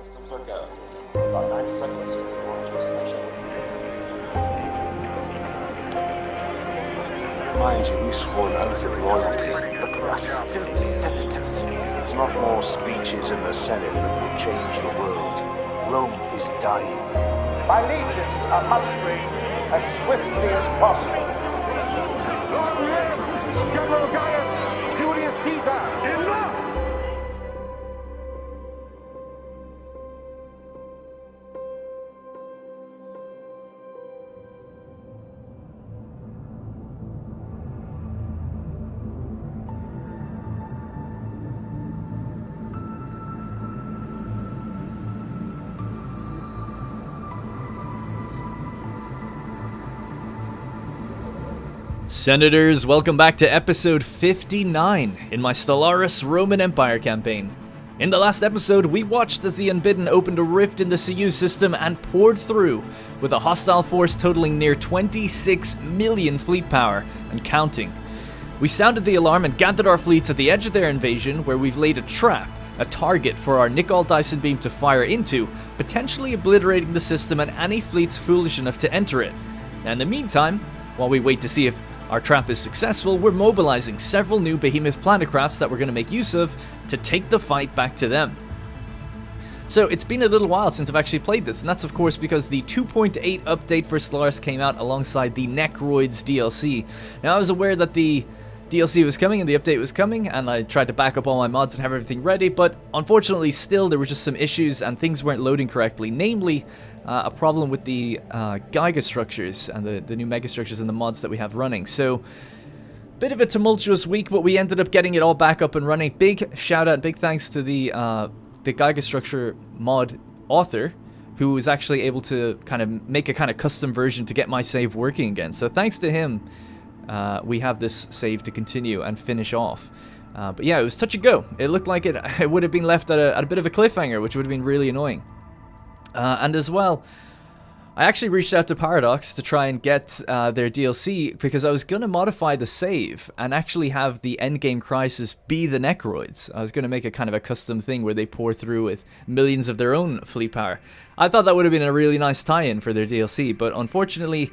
Systems are go. About 90 seconds to launch destination. Mind you, we swore an oath of loyalty, but we are still senators. It's not more speeches in the Senate that will change the world. Rome is dying. My legions are mustering as swiftly as possible. General Gaius, Julius Caesar, enough! Senators, welcome back to episode 59 in my Stellaris Roman Empire campaign. In the last episode, we watched as the Unbidden opened a rift in the Soyuz system and poured through, with a hostile force totaling near 26 million fleet power and counting. We sounded the alarm and gathered our fleets at the edge of their invasion, where we've laid a trap, a target for our Nicol Dyson beam to fire into, potentially obliterating the system and any fleets foolish enough to enter it. Now in the meantime, while we wait to see if our trap is successful, we're mobilizing several new behemoth planetcrafts that we're going to make use of to take the fight back to them. So it's been a little while since I've actually played this, and that's of course because the 2.8 update for Stellaris came out alongside the Necroids DLC. Now I was aware that the DLC was coming and the update was coming, and I tried to back up all my mods and have everything ready, but unfortunately still there were just some issues and things weren't loading correctly, namely a problem with the Giga structures and the new mega structures and the mods that we have running. So bit of a tumultuous week, but we ended up getting it all back up and running. Big shout out, big thanks to the Giga structure mod author, who was actually able to kind of make a kind of custom version to get my save working again. So thanks to him, we have this save to continue and finish off. But yeah, it was touch and go. It looked like it would have been left at a bit of a cliffhanger, which would have been really annoying. And as well, I actually reached out to Paradox to try and get their DLC, because I was going to modify the save and actually have the endgame crisis be the Necroids. I was going to make a kind of a custom thing where they pour through with millions of their own fleet power. I thought that would have been a really nice tie-in for their DLC, but unfortunately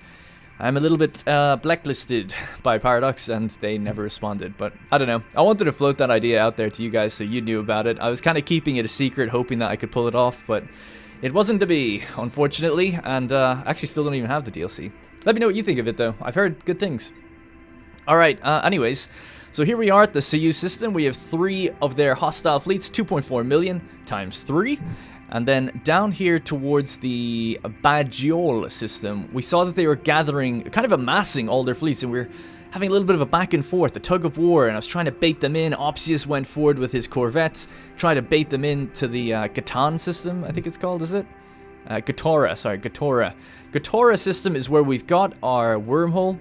I'm a little bit blacklisted by Paradox, and they never responded. But I don't know. I wanted to float that idea out there to you guys so you knew about it. I was kind of keeping it a secret, hoping that I could pull it off, but it wasn't to be, unfortunately, and actually still don't even have the DLC. Let me know what you think of it, though. I've heard good things. Alright, anyways, so here we are at the Soyuz system. We have 3 of their hostile fleets, 2.4 million times 3. And then down here towards the Bagiol system, we saw that they were gathering, kind of amassing all their fleets, and we're having a little bit of a back and forth, a tug of war, and I was trying to bait them in. Opsius went forward with his corvettes, trying to bait them into the Gatan system, I think it's called, is it? Gatora. Gatora system is where we've got our wormhole,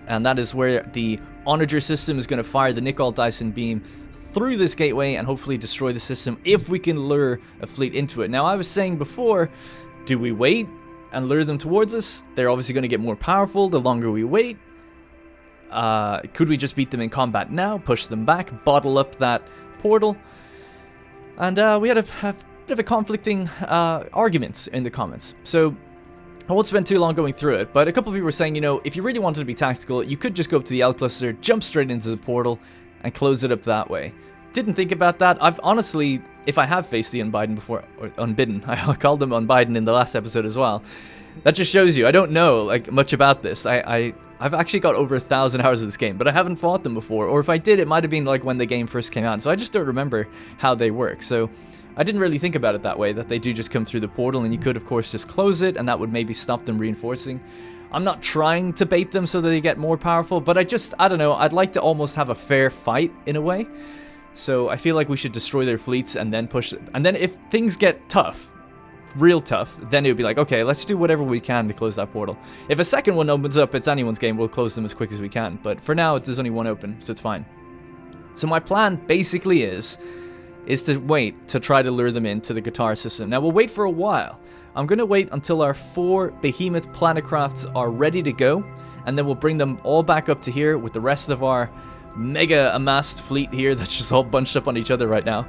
and that is where the Onager system is going to fire the Nicol Dyson beam through this gateway and hopefully destroy the system if we can lure a fleet into it. Now, I was saying before, do we wait and lure them towards us? They're obviously going to get more powerful the longer we wait. Could we just beat them in combat now, push them back, bottle up that portal? And we had a bit of a conflicting arguments in the comments. So I won't spend too long going through it, but a couple of people were saying, you know, if you really wanted to be tactical, you could just go up to the L cluster, jump straight into the portal, and close it up that way. Didn't think about that. I've honestly, if I have faced the Unbidden before, or Unbidden, I called them Unbidden in the last episode as well. That just shows you, I don't know like much about this. I've actually got over 1,000 hours of this game, but I haven't fought them before, or if I did, it might have been like when the game first came out, so I just don't remember how they work. So I didn't really think about it that way, that they do just come through the portal, and you could of course just close it, and that would maybe stop them reinforcing. I'm not trying to bait them so that they get more powerful, but I don't know, I'd like to almost have a fair fight in a way. So I feel like we should destroy their fleets and then push it. And then if things get tough, real tough, then it would be like, okay, let's do whatever we can to close that portal. If a second one opens up, it's anyone's game, we'll close them as quick as we can. But for now, there's only one open, so it's fine. So my plan basically is to wait to try to lure them into the guitar system. Now, we'll wait for a while. I'm going to wait until our 4 behemoth planetcrafts are ready to go, and then we'll bring them all back up to here with the rest of our mega amassed fleet here that's just all bunched up on each other right now.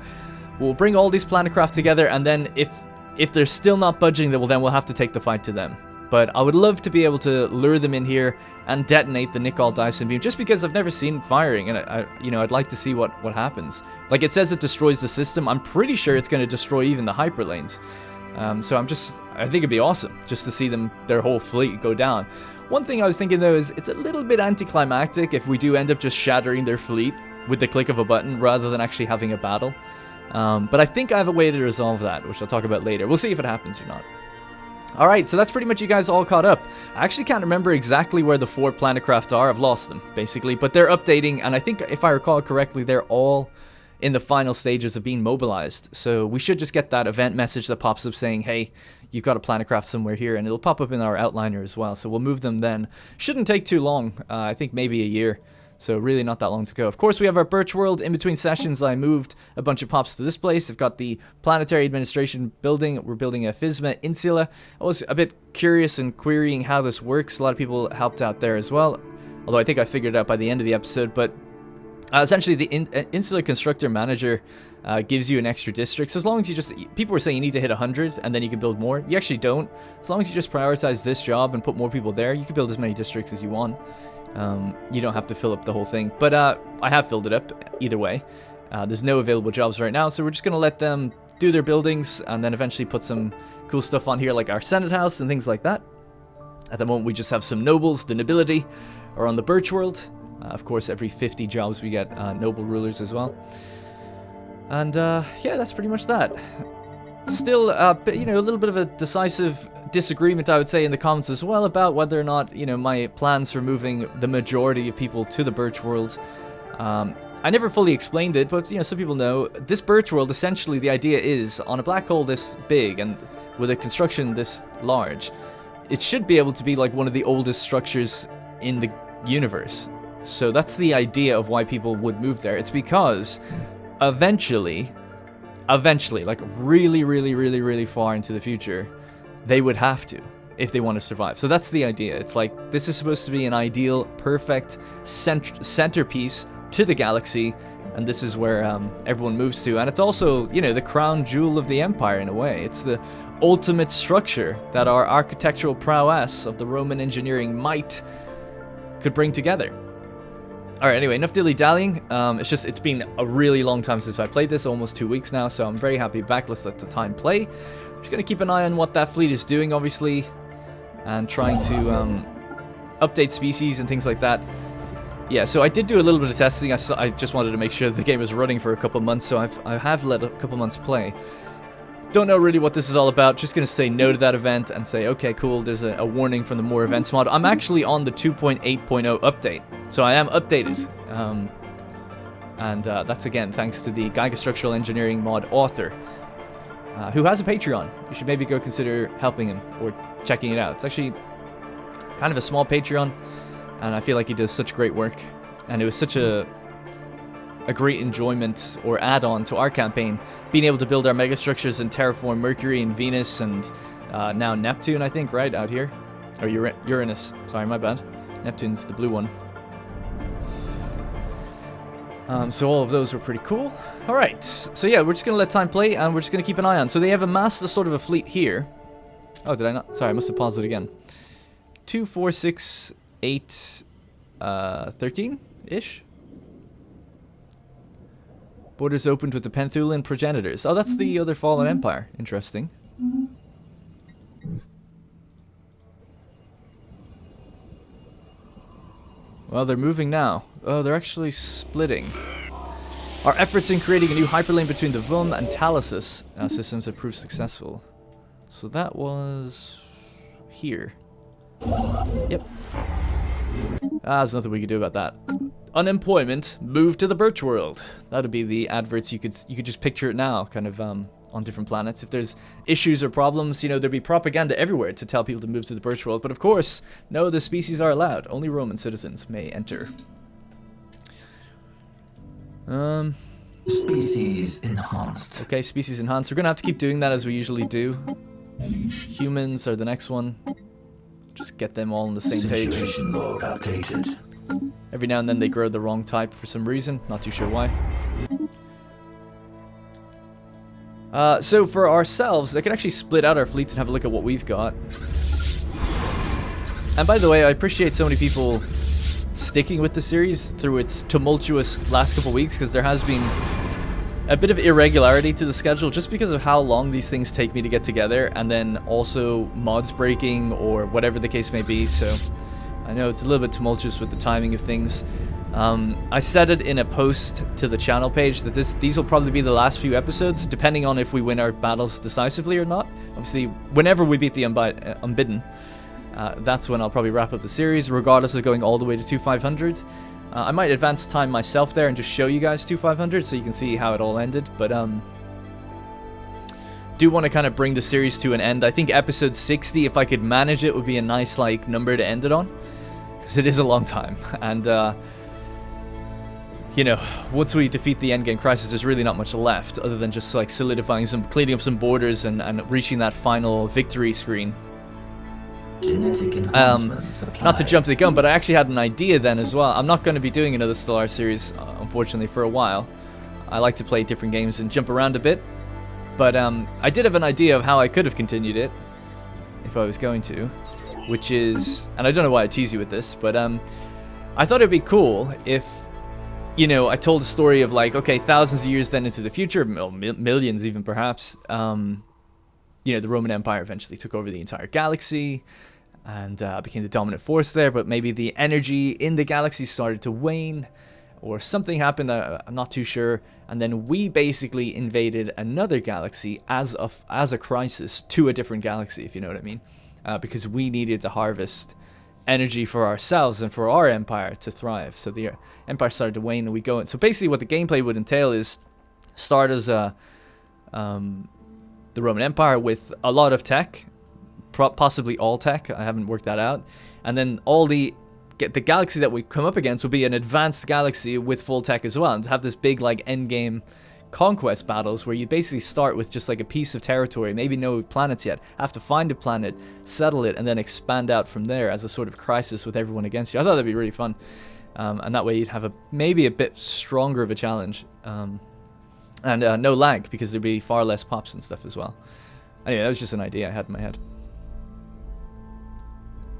We'll bring all these planetcraft together, and then if they're still not budging, then we'll have to take the fight to them. But I would love to be able to lure them in here and detonate the Nicol Dyson beam, just because I've never seen it firing, and I'd like to see what happens. Like, it says it destroys the system. I'm pretty sure it's going to destroy even the hyperlanes. So I think it'd be awesome just to see their whole fleet go down. One thing I was thinking though is it's a little bit anticlimactic if we do end up just shattering their fleet with the click of a button rather than actually having a battle. But I think I have a way to resolve that, which I'll talk about later. We'll see if it happens or not. Alright, so that's pretty much you guys all caught up. I actually can't remember exactly where the 4 planetcraft are. I've lost them, basically. But they're updating, and I think, if I recall correctly, they're all in the final stages of being mobilized. So we should just get that event message that pops up saying, hey, you've got a planetcraft somewhere here, and it'll pop up in our outliner as well. So we'll move them then. Shouldn't take too long. I think maybe a year. So really not that long to go. Of course, we have our Birch World. In between sessions, I moved a bunch of pops to this place. I've got the Planetary Administration building. We're building a Physma Insula. I was a bit curious and querying how this works. A lot of people helped out there as well, although I think I figured it out by the end of the episode. But essentially, the Insular Constructor Manager gives you an extra district. So as long as you people were saying you need to hit 100 and then you can build more. You actually don't. As long as you just prioritize this job and put more people there, you can build as many districts as you want. You don't have to fill up the whole thing, but I have filled it up either way. There's no available jobs right now, so we're just going to let them do their buildings and then eventually put some cool stuff on here like our Senate House and things like that. At the moment, we just have some nobles. The nobility are on the Birch World. Of course, every 50 jobs we get noble rulers as well. And yeah, that's pretty much that. Still, a little bit of a decisive disagreement, I would say, in the comments as well about whether or not, my plans for moving the majority of people to the Birch World. I never fully explained it, but, some people know. This Birch World, essentially, the idea is, on a black hole this big and with a construction this large, it should be able to be like one of the oldest structures in the universe. So that's the idea of why people would move there. It's because eventually, like really, really, really, really far into the future, they would have to, if they want to survive. So that's the idea. It's like, this is supposed to be an ideal, perfect centerpiece to the galaxy, and this is where everyone moves to. And it's also, the crown jewel of the Empire in a way. It's the ultimate structure that our architectural prowess of the Roman engineering might could bring together. Alright, anyway, enough dilly-dallying. It's been a really long time since I played this, almost 2 weeks now, so I'm very happy back. Let's let the time play. Just gonna keep an eye on what that fleet is doing, obviously, and trying to update species and things like that. Yeah, so I did do a little bit of testing. I just wanted to make sure the game was running for a couple months, so I have let a couple months play. Don't know really what this is all about. Just gonna say no to that event and say, okay, cool, there's a warning from the more events mod. I'm actually on the 2.8.0 update, so I am updated. And that's again thanks to the Giga Structural Engineering mod author, who has a Patreon. You should maybe go consider helping him or checking it out. It's actually kind of a small Patreon, and I feel like he does such great work, and it was such a great enjoyment or add-on to our campaign, being able to build our megastructures and terraform Mercury and Venus and now Neptune, I think, right out here, or Uranus. Sorry, my bad. Neptune's the blue one. So all of those were pretty cool. All right, so yeah, we're just gonna let time play, and we're just gonna keep an eye on. So they have amassed a sort of a fleet here. Oh, did I not? Sorry, I must have paused it again. 2, 4, 6, 8, 13-ish. Borders opened with the Penthulan progenitors. Oh, that's the other fallen empire. Interesting. Well, they're moving now. Oh, they're actually splitting. Our efforts in creating a new hyperlane between the Vuln and Thalasus systems have proved successful. So that was here. Yep. There's nothing we can do about that. Unemployment, move to the Birch World. That'd be the adverts. You could just picture it now, kind of on different planets. If there's issues or problems, there'd be propaganda everywhere to tell people to move to the Birch World. But of course, no, the species are allowed. Only Roman citizens may enter. Species enhanced. Okay, species enhanced. We're gonna have to keep doing that as we usually do. Humans are the next one. Just get them all on the same page. Situation log updated. Every now and then they grow the wrong type for some reason. Not too sure why. So for ourselves, I can actually split out our fleets and have a look at what we've got. And by the way, I appreciate so many people sticking with the series through its tumultuous last couple weeks, because there has been a bit of irregularity to the schedule just because of how long these things take me to get together, and then also mods breaking or whatever the case may be. So I know it's a little bit tumultuous with the timing of things. I said it in a post to the channel page that these will probably be the last few episodes, depending on if we win our battles decisively or not. Obviously, whenever we beat the Unbidden, that's when I'll probably wrap up the series, regardless of going all the way to 2500. I might advance time myself there and just show you guys 2500 so you can see how it all ended, but do want to kind of bring the series to an end. I think episode 60, if I could manage it, would be a nice like number to end it on, because it is a long time, and you know, once we defeat the endgame crisis, there's really not much left other than just like solidifying cleaning up some borders and reaching that final victory screen. Not to jump the gun, but I actually had an idea then as well. I'm not going to be doing another Stellaris series, unfortunately, for a while. I like to play different games and jump around a bit, but I did have an idea of how I could have continued it if I was going to, which is, and I don't know why I tease you with this, but I thought it'd be cool if, you know, I told a story of like, okay, thousands of years then into the future, millions even perhaps, you know, the Roman Empire eventually took over the entire galaxy and became the dominant force there, but maybe the energy in the galaxy started to wane, or something happened, I'm not too sure, and then we basically invaded another galaxy as a crisis to a different galaxy, if you know what I mean, because we needed to harvest energy for ourselves and for our empire to thrive. So the empire started to wane and we go in. So basically what the gameplay would entail is start as the Roman Empire with a lot of tech, possibly all tech, I haven't worked that out, and then all the galaxy that we come up against would be an advanced galaxy with full tech as well, and to have this big like end game conquest battles where you basically start with just like a piece of territory, maybe no planets yet, have to find a planet, settle it, and then expand out from there as a sort of crisis with everyone against you. I thought that'd be really fun, and that way you'd have maybe a bit stronger of a challenge, and no lag, because there'd be far less pops and stuff as well. Anyway, that was just an idea I had in my head.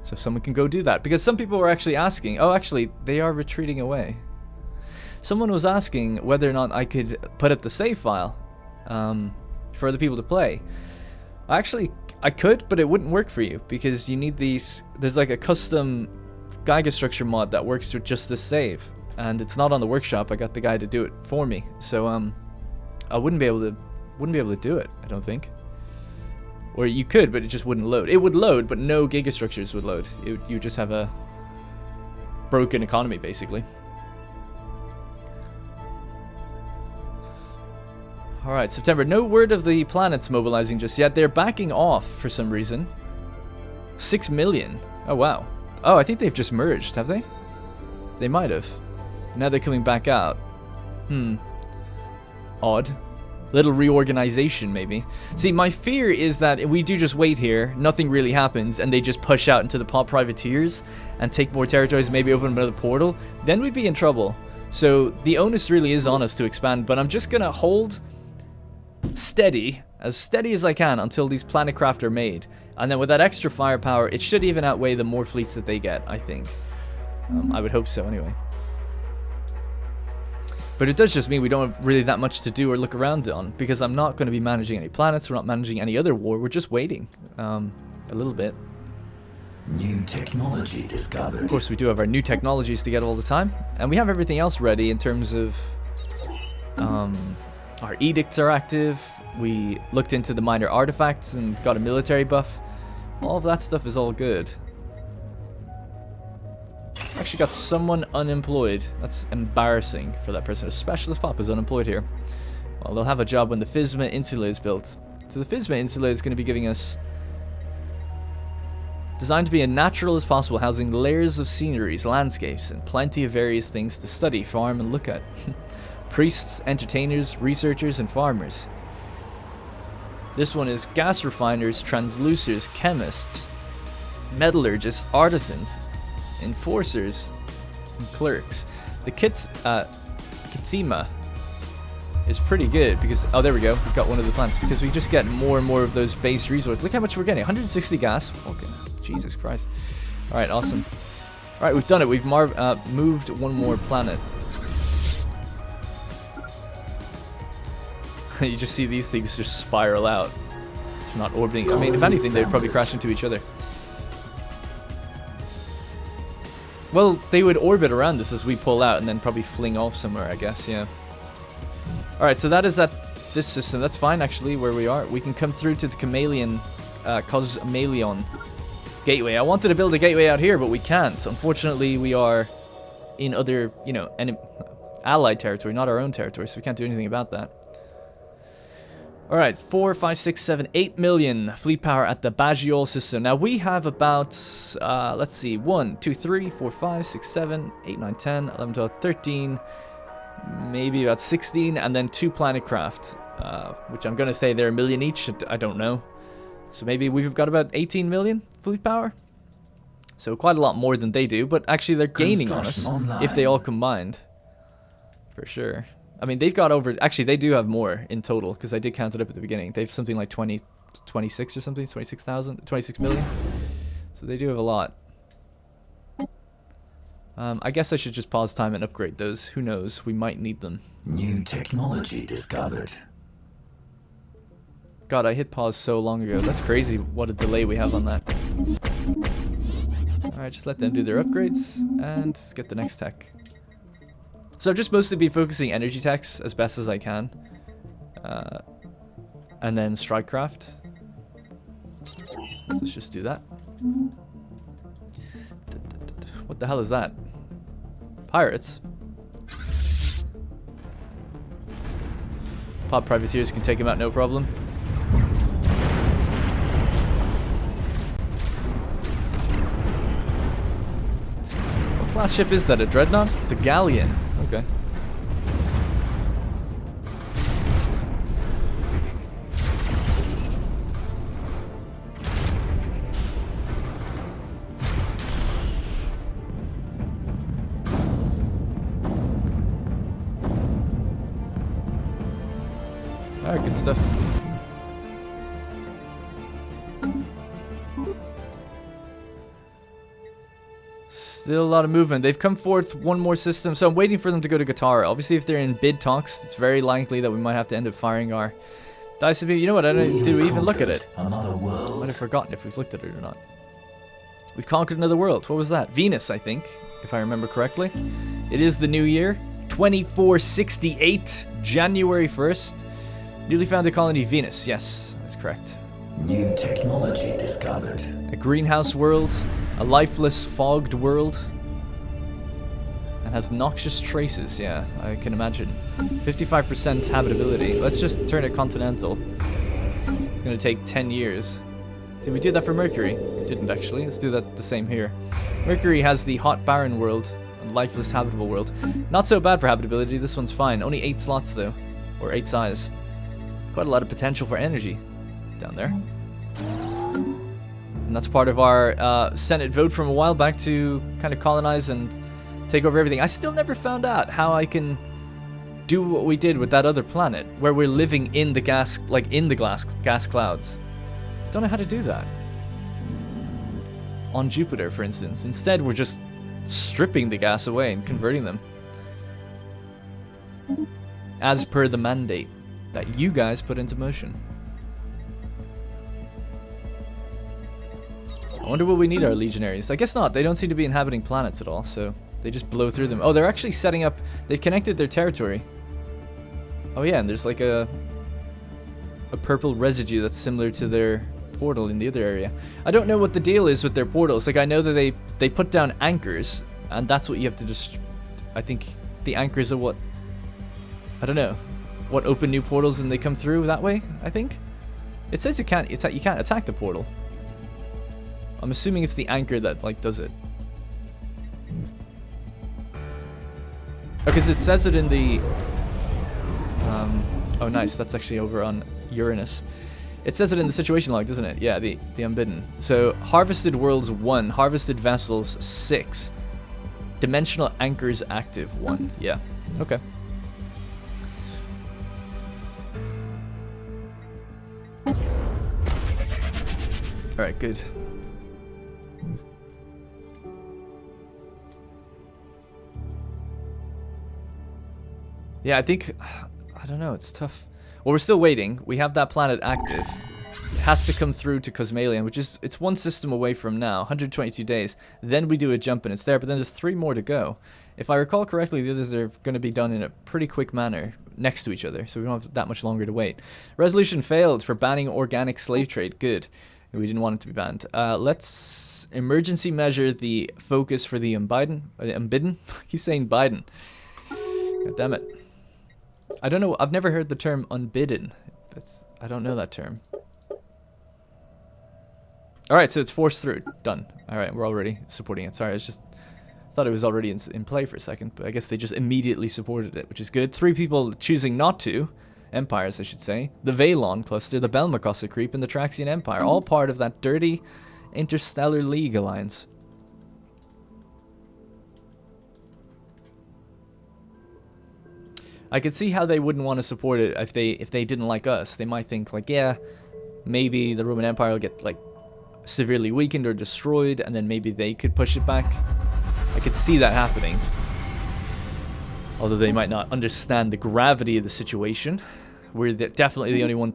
So someone can go do that, because some people were actually asking, oh actually they are retreating away. Someone was asking whether or not I could put up the save file for other people to play. Actually, I could, but it wouldn't work for you, because you need these, there's like a custom Geiger structure mod that works with just this save, and it's not on the workshop. I got the guy to do it for me, so I wouldn't be able to do it, I don't think. Or you could, but it just wouldn't load. It would load, but no gigastructures would load. You just have a broken economy, basically. Alright, September. No word of the planets mobilizing just yet. They're backing off for some reason. 6 million. Oh, wow. Oh, I think they've just merged, have they? They might have. Now they're coming back out. Odd. Little reorganization, maybe. See, my fear is that if we do just wait here, nothing really happens, and they just push out into the privateers and take more territories, maybe open another portal, then we'd be in trouble. So the onus really is on us to expand, but I'm just gonna hold steady as I can until these planet craft are made, and then with that extra firepower, it should even outweigh the more fleets that they get, I think. I would hope so, anyway. But it does just mean we don't have really that much to do or look around on, because I'm not going to be managing any planets, we're not managing any other war, we're just waiting a little bit. New technology discovered. Of course, we do have our new technologies to get all the time, and we have everything else ready in terms of our edicts are active, we looked into the minor artifacts and got a military buff. All of that stuff is all good. Actually got someone unemployed. That's embarrassing for that person. A specialist pop is unemployed here. Well, they'll have a job when the Physma Insula is built. So the Physma Insula is going to be giving us... Designed to be as natural as possible, housing layers of sceneries, landscapes, and plenty of various things to study, farm, and look at. Priests, entertainers, researchers, and farmers. This one is gas refiners, translucers, chemists, metallurgists, artisans, enforcers, and clerks. The Kitsima is pretty good because, oh, there we go. We've got one of the planets because we just get more and more of those base resources. Look how much we're getting. 160 gas. Okay. Jesus Christ. All right, awesome. All right, we've done it. We've moved one more planet. You just see these things just spiral out. It's not orbiting. I mean, if anything, they'd probably crash into each other. Well, they would orbit around us as we pull out and then probably fling off somewhere, I guess, yeah. Alright, so that is this system. That's fine, actually, where we are. We can come through to the Cosmalion gateway. I wanted to build a gateway out here, but we can't. Unfortunately, we are in other, you know, allied territory, not our own territory, so we can't do anything about that. Alright, 4, 5, 6, 7, 8 million fleet power at the Bagiol system. Now we have about, let's see, 1, 2, 3, 4, 5, 6, 7, 8, 9, 10, 11, 12, 13, maybe about 16, and then 2 planet craft, which I'm going to say they're 1 million each, I don't know. So maybe we've got about 18 million fleet power. So quite a lot more than they do, but actually they're gaining on us if they all combined. For sure. I mean, they've got over... Actually, they do have more in total, because I did count it up at the beginning. They have something like 26 or something, 26 million. So they do have a lot. I guess I should just pause time and upgrade those. Who knows? We might need them. New technology discovered. God, I hit pause so long ago. That's crazy what a delay we have on that. Alright, just let them do their upgrades, and get the next tech. So I've just mostly been focusing energy techs as best as I can. And then strikecraft. Let's just do that. What the hell is that? Pirates? Pod privateers can take him out, no problem. What class ship is that? A dreadnought? It's a galleon. Okay. Alright, good stuff. Still a lot of movement. They've come forth one more system, so I'm waiting for them to go to Guitar. Obviously, if they're in bid talks, it's very likely that we might have to end up firing our dice. You know what? Did we even look at it? Another world. I might have forgotten if we've looked at it or not. We've conquered another world. What was that? Venus, I think, if I remember correctly. It is the new year, 2468, January 1st. Newly founded colony Venus. Yes, that's correct. New technology discovered. A greenhouse world, a lifeless, fogged world, and has noxious traces. Yeah, I can imagine. 55% habitability. Let's just turn it continental. It's gonna take 10 years. Did we do that for Mercury? We didn't actually. Let's do that the same here. Mercury has the hot, barren world and lifeless, habitable world. Not so bad for habitability. This one's fine. Only 8 slots though, or 8 size. Quite a lot of potential for energy down there. And that's part of our Senate vote from a while back to kind of colonize and take over everything. I still never found out how I can do what we did with that other planet, where we're living in the gas, like in the gas clouds. Don't know how to do that. On Jupiter, for instance. Instead, we're just stripping the gas away and converting them. As per the mandate that you guys put into motion. I wonder will we need our legionaries? I guess not. They don't seem to be inhabiting planets at all, so they just blow through them. Oh, they're actually setting up... They've connected their territory. Oh yeah, and there's like a purple residue that's similar to their portal in the other area. I don't know what the deal is with their portals. Like, I know that they put down anchors, and that's what you have to just... I think the anchors are what... I don't know. What open new portals and they come through that way, I think? It says you can't attack the portal. I'm assuming it's the anchor that, like, does it. Because it says it in the... oh, nice. That's actually over on Uranus. It says it in the situation log, doesn't it? Yeah, the Unbidden. So, harvested worlds 1, harvested vessels 6, dimensional anchors active 1. Yeah, okay. Alright, good. Yeah, I think... I don't know, it's tough. Well, we're still waiting. We have that planet active. It has to come through to Cosmalion, which is... It's one system away from now. 122 days. Then we do a jump and it's there, but then there's 3 more to go. If I recall correctly, the others are going to be done in a pretty quick manner next to each other, so we don't have that much longer to wait. Resolution failed for banning organic slave trade. Good. We didn't want it to be banned. Let's emergency measure the focus for the unbidden. Unbidden? I keep saying Biden. God damn it. I don't know. I've never heard the term unbidden. I don't know that term. Alright, so it's forced through. Done. Alright, we're already supporting it. Sorry, I thought it was already in play for a second, but I guess they just immediately supported it, which is good. 3 people choosing not to. Empires, I should say. The Valon cluster, the Belmacossa creep, and the Traxian Empire. All part of that dirty Interstellar League alliance. I could see how they wouldn't want to support it if they didn't like us. They might think like, yeah, maybe the Roman Empire will get like severely weakened or destroyed, and then maybe they could push it back. I could see that happening. Although they might not understand the gravity of the situation. We're definitely the only one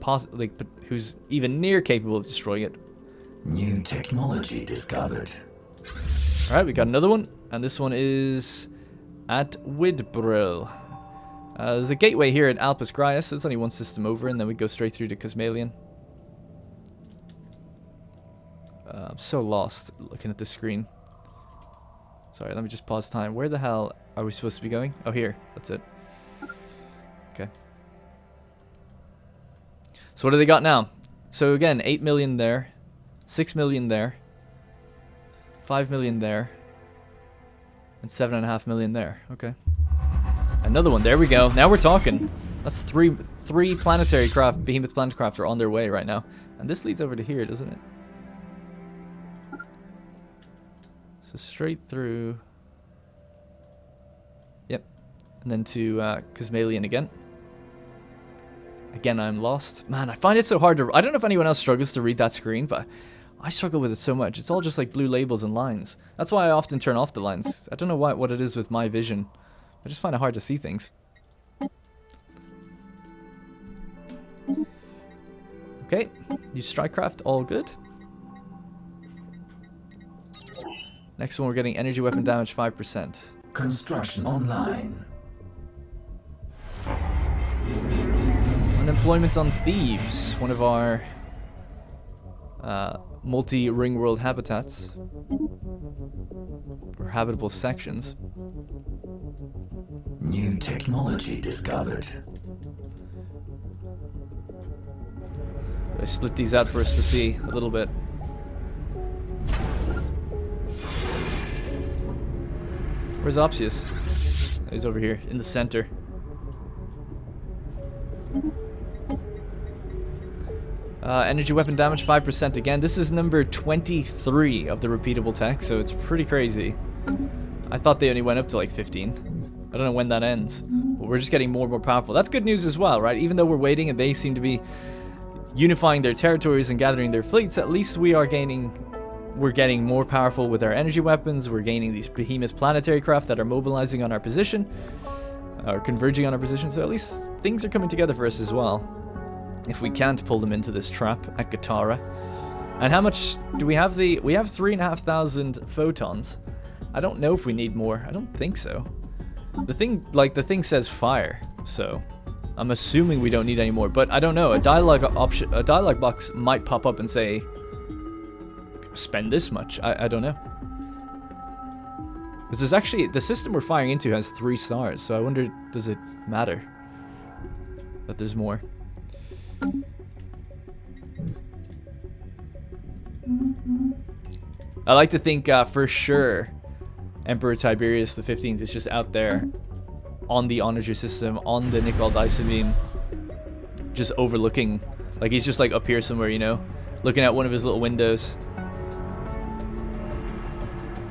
who's even near capable of destroying it. New technology discovered. Alright, we got another one. And this one is at Widbril. There's a gateway here at Alpus Graius. There's only one system over, and then we go straight through to Cosmalion. I'm so lost looking at the screen. Sorry, let me just pause time. Where the hell are we supposed to be going? Oh, here. That's it. Okay. So what do they got now? So again, 8 million there. 6 million there. 5 million there. And 7.5 million there. Okay. Another one. There we go. Now we're talking. That's three planetary craft, behemoth planet craft are on their way right now. And this leads over to here, doesn't it? So straight through. Yep. And then to Cosmalion again. Again, I'm lost. Man, I find it so hard to... I don't know if anyone else struggles to read that screen, but I struggle with it so much. It's all just like blue labels and lines. That's why I often turn off the lines. I don't know what it is with my vision. I just find it hard to see things. Okay, use Strikecraft, all good. Next one, we're getting energy weapon damage 5%. Construction online. Unemployment on Thebes, one of our multi-ring world habitats. Or habitable sections. New technology discovered. I split these out for us to see a little bit. Where's Opsius? He's over here in the center. Energy weapon damage 5% again. This is number 23 of the repeatable tech, so it's pretty crazy. I thought they only went up to like 15. I don't know when that ends, but we're just getting more and more powerful. That's good news as well, right? Even though we're waiting and they seem to be unifying their territories and gathering their fleets, at least we're getting more powerful with our energy weapons. We're gaining these behemoth planetary craft that are mobilizing on our position, or converging on our position, so at least things are coming together for us as well. If we can't pull them into this trap at Gatara. And how much do we have? We have 3,500 photons. I don't know if we need more. I don't think so. The thing says fire, so I'm assuming we don't need any more, but I don't know. A dialogue box might pop up and say spend this much. I don't know. This is actually, the system we're firing into has 3 stars, so I wonder, does it matter that there's more? I like to think for sure Emperor Tiberius the 15th is just out there on the onager system, on the nickel isobeam, just overlooking, like he's just like up here somewhere, you know, looking at one of his little windows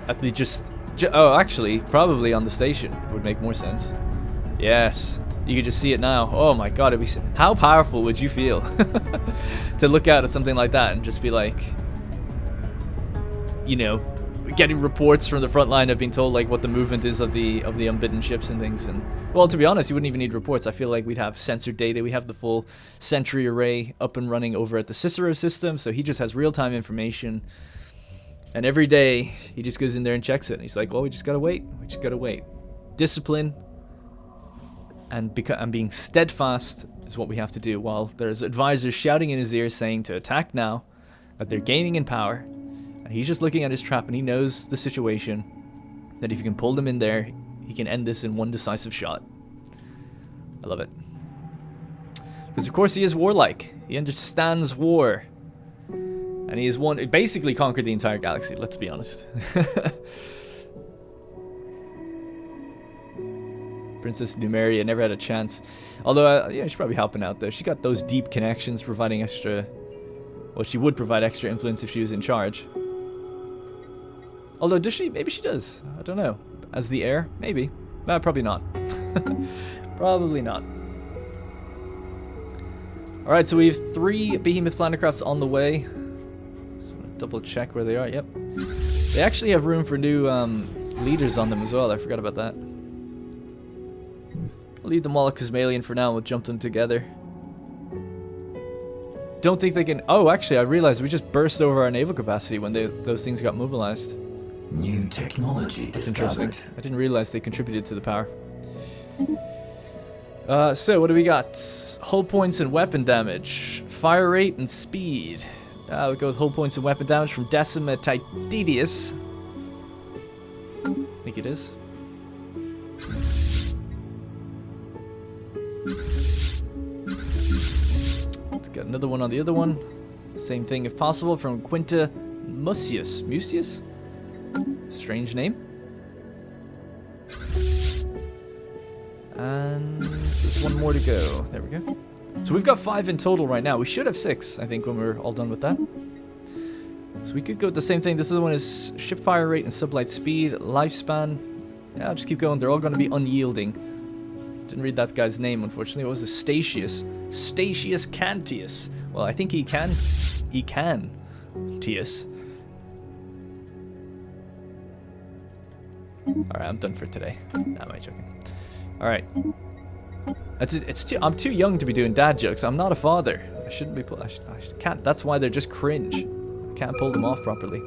at the actually probably on the station would make more sense. Yes, you could just see it now. Oh my god, how powerful would you feel to look out at something like that and just be like, you know, getting reports from the front line of being told like what the movement is of the unbidden ships and things. And well, to be honest, you wouldn't even need reports. I feel like we'd have sensor data. We have the full sentry array up and running over at the Cicero system, so he just has real-time information. And every day he just goes in there and checks it. And he's like, well, we just gotta wait. We just gotta wait. Discipline and being steadfast is what we have to do, while there's advisors shouting in his ear saying to attack now, that they're gaining in power. And he's just looking at his trap, and he knows the situation, that if you can pull them in there, he can end this in one decisive shot. I love it. Because of course he is warlike. He understands war. And he has basically conquered the entire galaxy, let's be honest. Princess Numeria never had a chance. Although, yeah, she's probably helping out though. She got those deep connections, providing extra... Well, she would provide extra influence if she was in charge. Although, does she? Maybe she does. I don't know. As the heir? Maybe. Probably not. Probably not. Alright, so we have 3 Behemoth Planetcrafts on the way. Just want to double check where they are. Yep. They actually have room for new leaders on them as well. I forgot about that. I'll leave them all at Cosmalian for now. We'll jump them together. Don't think they can... Oh, actually, I realized we just burst over our naval capacity when those things got mobilized. New technology That's discovered. interesting. I didn't realize they contributed to the power. So, what do we got? Hull points and weapon damage. Fire rate and speed. We'll go with hull points and weapon damage from Decima Titidius. I think it is. Got another one on the other one. Same thing if possible from Quinta Musius. Musius? Strange name. And there's one more to go. There we go. So we've got 5 in total right now. We should have 6, I think, when we're all done with that. So we could go with the same thing. This other one is ship fire rate and sublight speed, lifespan. Yeah, I'll just keep going. They're all going to be unyielding. Didn't read that guy's name, unfortunately. What was it? Statius. Statius Cantius. Well, I think he can. He can. Tius. Alright, I'm done for today. Nah, am I joking? Alright. I'm too young to be doing dad jokes. I'm not a father. I shouldn't be... I can't. That's why they're just cringe. I can't pull them off properly.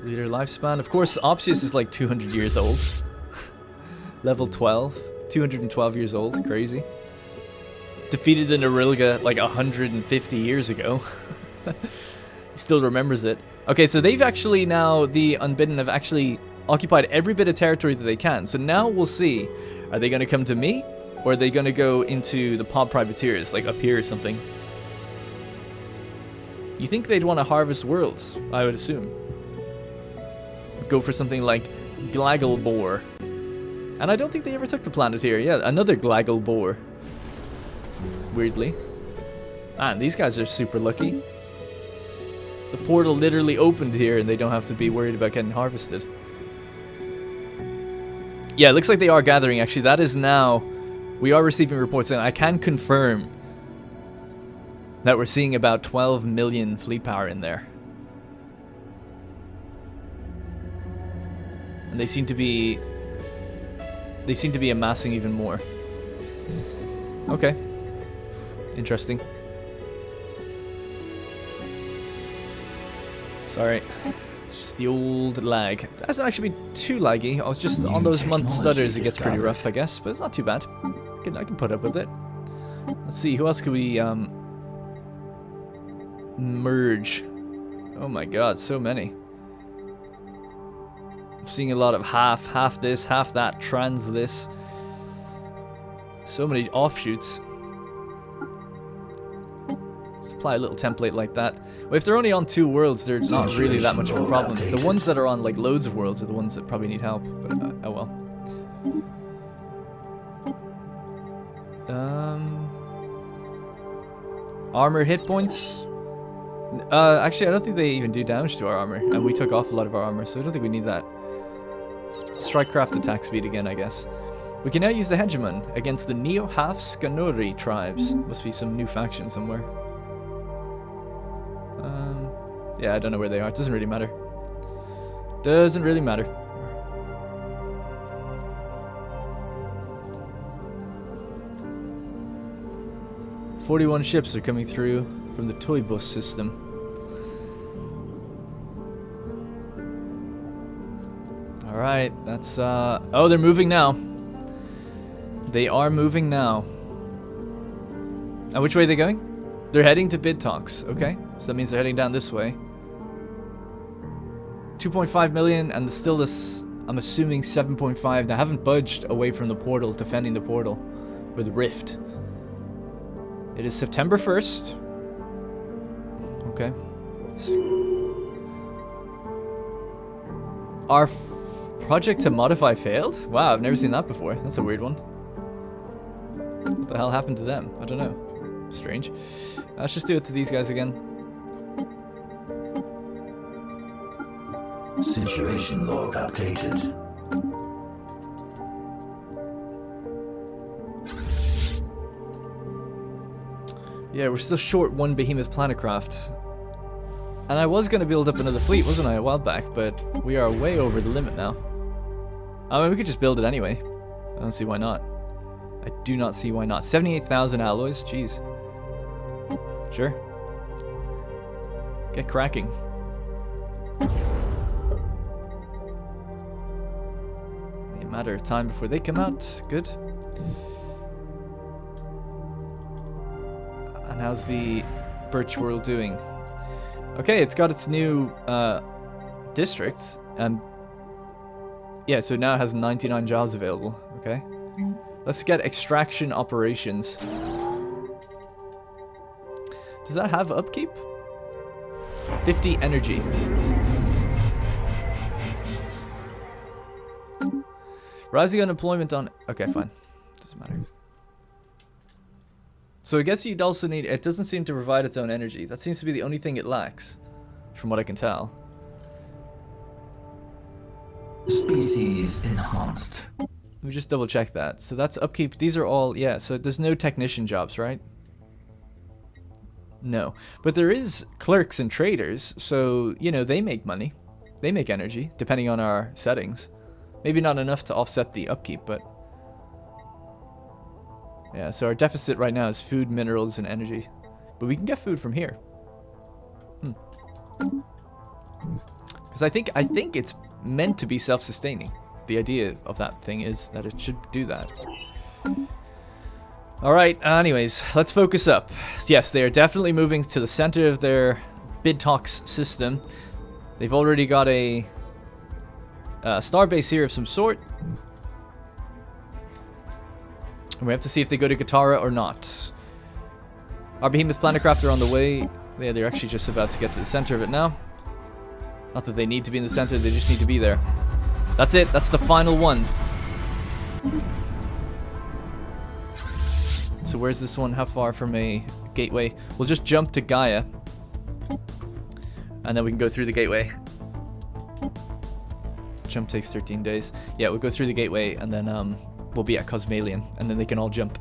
Leader lifespan. Of course, Opsius is like 200 years old. Level 12. 212 years old. Crazy. Defeated the Nerilga like 150 years ago. He still remembers it. Okay, so they've actually now, the Unbidden have actually occupied every bit of territory that they can. So now we'll see. Are they going to come to me? Or are they going to go into the Pod Privateers, like up here or something? You think they'd want to harvest worlds, I would assume. Go for something like Glagelbor. And I don't think they ever took the planet here. Yeah, another Glagelbor. Weirdly. Man, these guys are super lucky. The portal literally opened here and they don't have to be worried about getting harvested. Yeah, it looks like they are gathering actually. That is now... We are receiving reports and I can confirm that we're seeing about 12 million fleet power in there. And they seem to be amassing even more. Okay. Interesting. Sorry. It's just the old lag. That doesn't actually be too laggy. I was just on those month stutters, it gets pretty rough, I guess, but it's not too bad. I can put up with it. Let's see, who else could we merge? Oh my god, so many. I'm seeing a lot of half this, half that, trans this. So many offshoots. Apply a little template like that. Well, if they're only on 2 worlds, they're not really that much of a problem. The ones that are on like loads of worlds are the ones that probably need help. But oh well. Armor hit points. Actually, I don't think they even do damage to our armor, and we took off a lot of our armor, so I don't think we need that. Strikecraft attack speed again, I guess. We can now use the Hegemon against the Neo-Half Scanori tribes. Must be some new faction somewhere. Yeah, I don't know where they are. It doesn't really matter. Doesn't really matter. "41 ships are coming through from the toy bus system." Alright, that's oh, they're moving now. They are moving now. And which way are they going? They're heading to bid talks, okay? So that means they're heading down this way. 2.5 million, and still this, I'm assuming 7.5. They haven't budged away from the portal, defending the portal, or the rift. It is September 1st. Okay. Our project to modify failed? Wow, I've never seen that before. That's a weird one. What the hell happened to them? I don't know. Strange. Let's just do it to these guys again. Situation log updated. Yeah, we're still short one behemoth planetcraft. And I was going to build up another fleet, wasn't I, a while back, but we are way over the limit now. I mean, we could just build it anyway. I don't see why not. I do not see why not. 78,000 alloys, jeez. Sure. Get cracking. A matter of time before they come out. Good. And how's the Birch World doing? Okay, it's got its new districts, and yeah, so now it has 99 jobs available. Okay, let's get extraction operations. Does that have upkeep? 50 energy. Rising unemployment on... Okay, fine. Doesn't matter. So I guess you'd also need... It doesn't seem to provide its own energy. That seems to be the only thing it lacks, from what I can tell. Species enhanced. Let me just double check that. So that's upkeep. These are all... Yeah, so there's no technician jobs, right? No. But there is clerks and traders, so, you know, they make money. They make energy, depending on our settings. Maybe not enough to offset the upkeep, but... Yeah, so our deficit right now is food, minerals, and energy. But we can get food from here. Because I think it's meant to be self-sustaining. The idea of that thing is that it should do that. Alright, anyways, let's focus up. Yes, they are definitely moving to the center of their bid-talks system. They've already got a starbase here of some sort. And we have to see if they go to Katara or not. Our behemoth planetcraft are on the way. Yeah, they're actually just about to get to the center of it now. Not that they need to be in the center, they just need to be there. That's it, that's the final one. So where's this one? How far from a gateway? We'll just jump to Gaia. And then we can go through the gateway. Jump takes 13 days. Yeah, we'll go through the gateway and then we'll be at Cosmalian. And then they can all jump.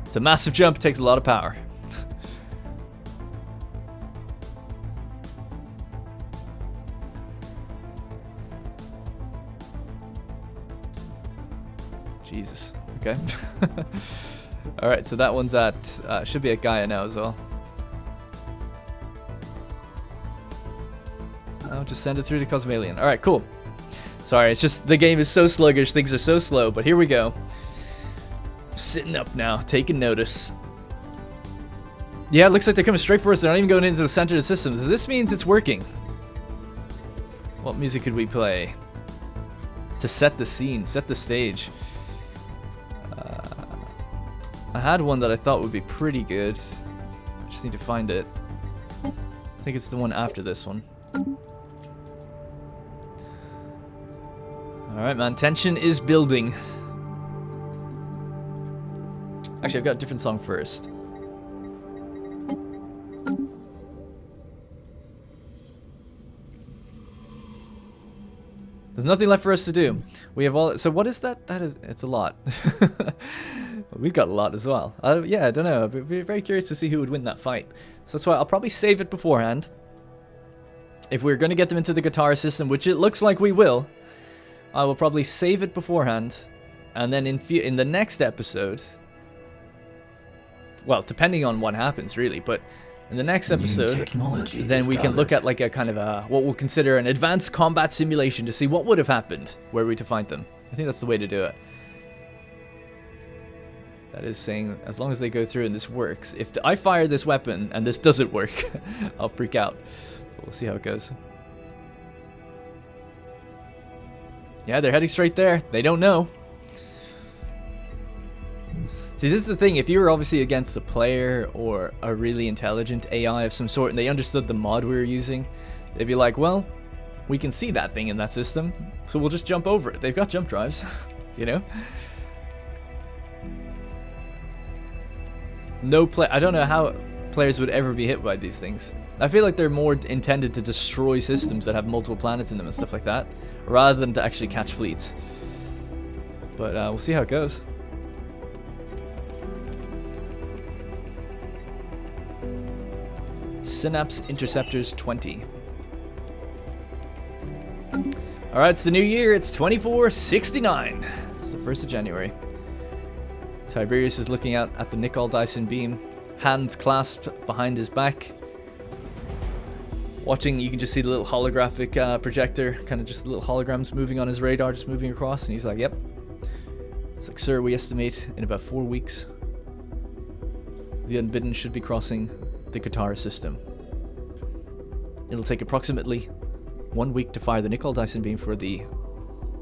It's a massive jump, takes a lot of power. Jesus. Okay. Alright, so that one's at... should be at Gaia now as well. I'll just send it through to Cosmalian. Alright, cool. Sorry, it's just the game is so sluggish, things are so slow, but here we go. Sitting up now, taking notice. Yeah, it looks like they're coming straight for us. They're not even going into the center of the system. So this means it's working. What music could we play? To set the scene, set the stage. I had one that I thought would be pretty good. I just need to find it. I think it's the one after this one. Alright, man. Tension is building. Actually, I've got a different song first. There's nothing left for us to do. We have all... So what is that? That is... It's a lot. We've got a lot as well. Yeah, I don't know. I'd be very curious to see who would win that fight. So that's why I'll probably save it beforehand. If we're going to get them into the guitar system, which it looks like we will, I will probably save it beforehand. And then in the next episode, well, depending on what happens, really, but in the next episode, then we can look at like a kind of a, what we'll consider an advanced combat simulation to see what would have happened were we to find them. I think that's the way to do it. That is saying, as long as they go through and this works. If I fire this weapon and this doesn't work, I'll freak out. But we'll see how it goes. Yeah, they're heading straight there. They don't know. See, this is the thing. If you were obviously against a player or a really intelligent AI of some sort and they understood the mod we were using, they'd be like, well, we can see that thing in that system, so we'll just jump over it. They've got jump drives, you know? I don't know how players would ever be hit by these things. I feel like they're more intended to destroy systems that have multiple planets in them and stuff like that, rather than to actually catch fleets. But we'll see how it goes. Synapse Interceptors 20. Alright, it's the new year. It's 2469. It's the 1st of January. Tiberius is looking out at the Nicol Dyson beam, hands clasped behind his back. Watching, you can just see the little holographic projector, kind of just the little holograms moving on his radar, just moving across, and he's like, yep. It's like, sir, we estimate in about 4 weeks, the Unbidden should be crossing the Katara system. It'll take approximately 1 week to fire the Nicol Dyson beam for the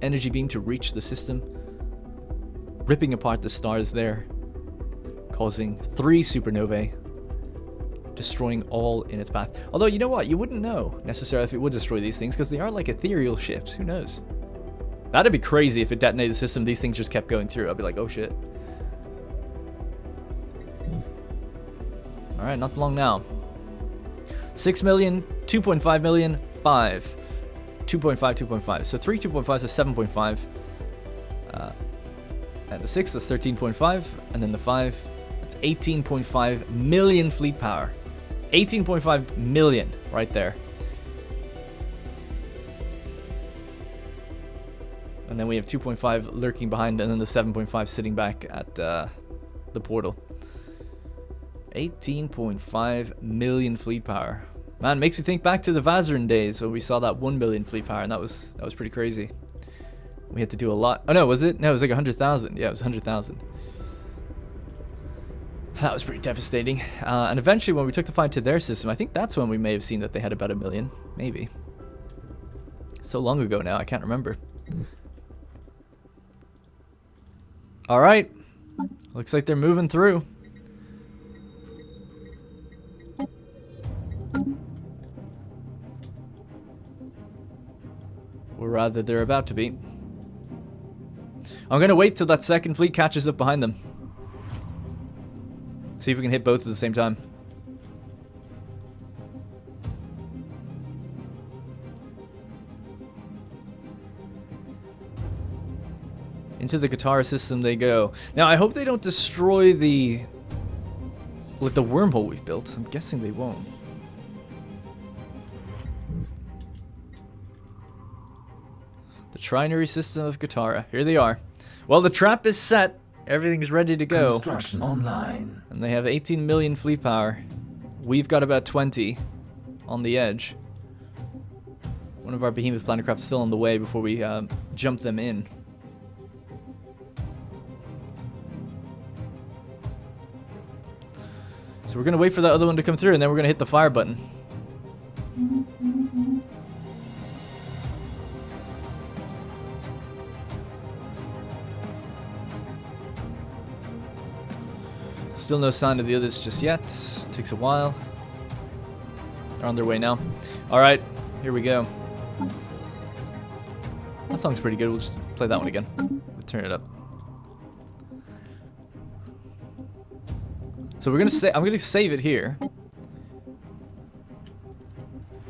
energy beam to reach the system, ripping apart the stars there, causing 3 supernovae, destroying all in its path. Although, you know what? You wouldn't know necessarily if it would destroy these things, because they are like ethereal ships. Who knows? That'd be crazy if it detonated the system, these things just kept going through. I'd be like, oh shit. Alright, not long now. 6 million, 2.5 million, 5. 2.5, 2.5. So 3 2.5s is 7.5. And the 6, that's 13.5. And then the 5, that's 18.5 million fleet power. 18.5 million right there. And then we have 2.5 lurking behind, and then the 7.5 sitting back at the portal. 18.5 million fleet power. Man, makes me think back to the Vazarin days when we saw that 1 million fleet power, and that was pretty crazy. We had to do a lot. Oh no, was it? No, it was like 100,000. Yeah, it was 100,000. That was pretty devastating. And eventually, when we took the fight to their system, I think that's when we may have seen that they had about 1 million. Maybe. So long ago now, I can't remember. Alright. Looks like they're moving through. Or rather, they're about to be. I'm going to wait till that second fleet catches up behind them. See if we can hit both at the same time. Into the Katara system they go. Now, I hope they don't destroy the wormhole we've built. I'm guessing they won't. The trinary system of Katara. Here they are. Well, the trap is set. Everything's ready to go. Construction online. And they have 18 million fleet power. We've got about 20 on the edge. One of our behemoth planet craft's still on the way before we jump them in. So we're going to wait for that other one to come through, and then we're going to hit the fire button. Still no sign of the others just yet. Takes a while. They're on their way now. Alright, here we go. That song's pretty good. We'll just play that one again. We'll turn it up. So we're gonna say I'm gonna save it here.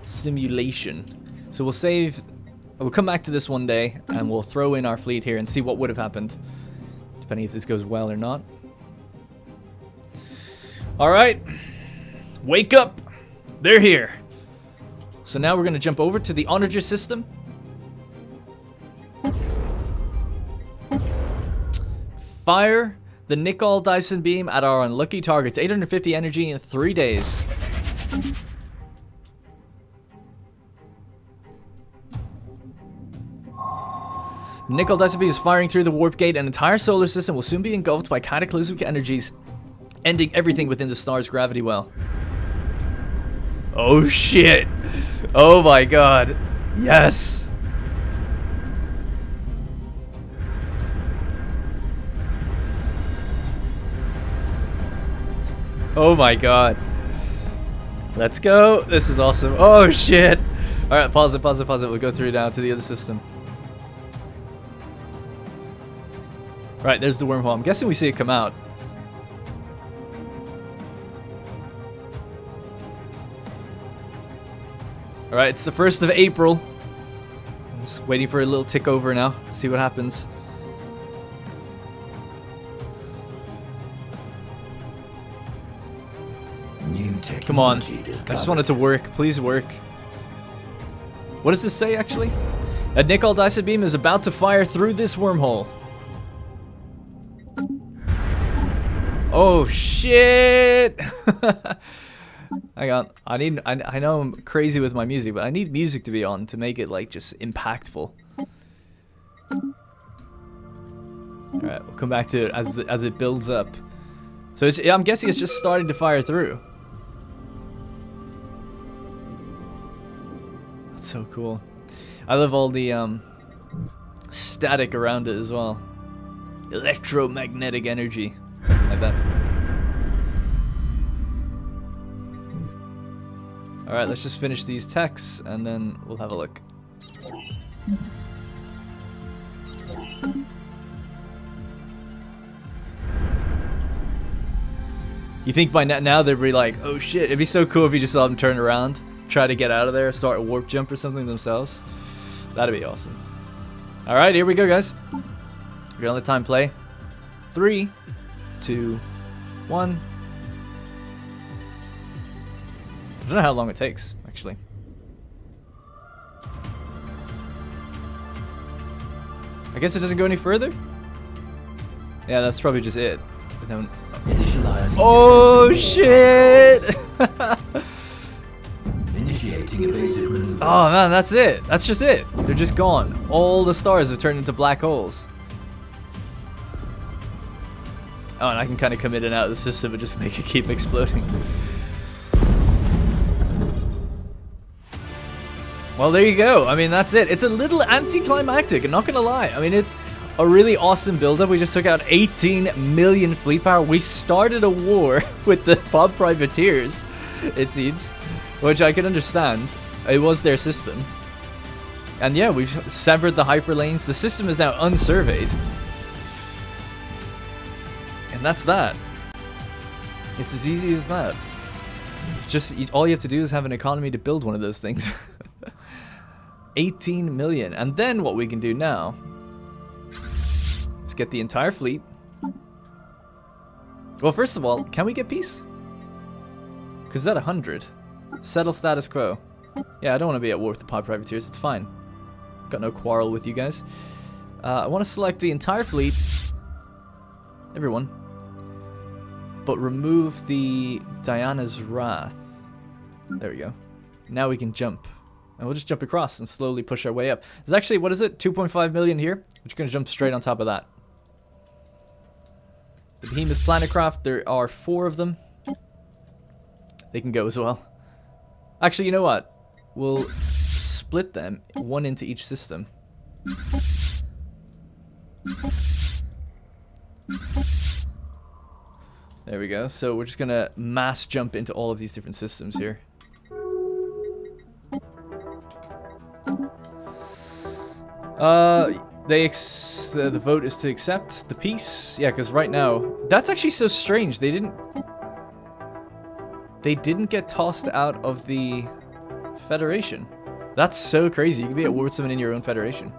Simulation. So we'll save. We'll come back to this one day and we'll throw in our fleet here and see what would have happened, depending if this goes well or not. Alright. Wake up! They're here. So now we're going to jump over to the Onager system. Fire the Nicol Dyson beam at our unlucky targets. 850 energy in 3 days. Nicol Dyson beam is firing through the warp gate. An entire solar system will soon be engulfed by cataclysmic energies, ending everything within the star's gravity well. Oh shit! Oh my god. Yes! Oh my god. Let's go. This is awesome. Oh shit. Alright, pause it, pause it, pause it. We'll go through now to the other system. Right, there's the wormhole. I'm guessing we see it come out. Alright, it's the 1st of April. I'm just waiting for a little tick over now. See what happens. Come on. I just want it to work. Please work. What does this say, actually? A Nicol Dyson beam is about to fire through this wormhole. Oh, shit! Hang on. I know I'm crazy with my music, but I need music to be on to make it, like, just impactful. Alright, we'll come back to it as it builds up. So I'm guessing it's just starting to fire through. That's so cool. I love all the static around it as well. Electromagnetic energy. Something like that. Alright, let's just finish these techs and then we'll have a look. You think by now they'd be like, oh shit, it'd be so cool if you just saw them turn around, try to get out of there, start a warp jump or something themselves. That'd be awesome. Alright, here we go, guys. We're gonna let time play. 3, 2, 1. I don't know how long it takes, actually. I guess it doesn't go any further? Yeah, that's probably just it. Oh shit! Initiating evasive maneuvers. Oh man, that's it. That's just it. They're just gone. All the stars have turned into black holes. Oh, and I can kind of come in and out of the system and just make it keep exploding. Well, there you go. I mean, that's it. It's a little anticlimactic, I'm not gonna lie. I mean, it's a really awesome build-up. We just took out 18 million fleet power. We started a war with the pod privateers, it seems, which I can understand. It was their system. And yeah, we've severed the hyperlanes. The system is now unsurveyed. And that's that. It's as easy as that. Just all you have to do is have an economy to build one of those things. 18 million. And then what we can do now is get the entire fleet. Well, first of all, can we get peace? Because at 100. Settle status quo. Yeah, I don't want to be at war with the pod privateers. It's fine. Got no quarrel with you guys. I want to select the entire fleet. Everyone. But remove the Diana's Wrath. There we go. Now we can jump. And we'll just jump across and slowly push our way up. There's actually, what is it? 2.5 million here. We're just going to jump straight on top of that. The Behemoth Planetcraft, there are 4 of them. They can go as well. Actually, you know what? We'll split them, 1 into each system. There we go. So we're just going to mass jump into all of these different systems here. The vote is to accept the peace. Yeah, because right now, that's actually so strange. They didn't get tossed out of the Federation. That's so crazy. You can be at war with someone in your own Federation.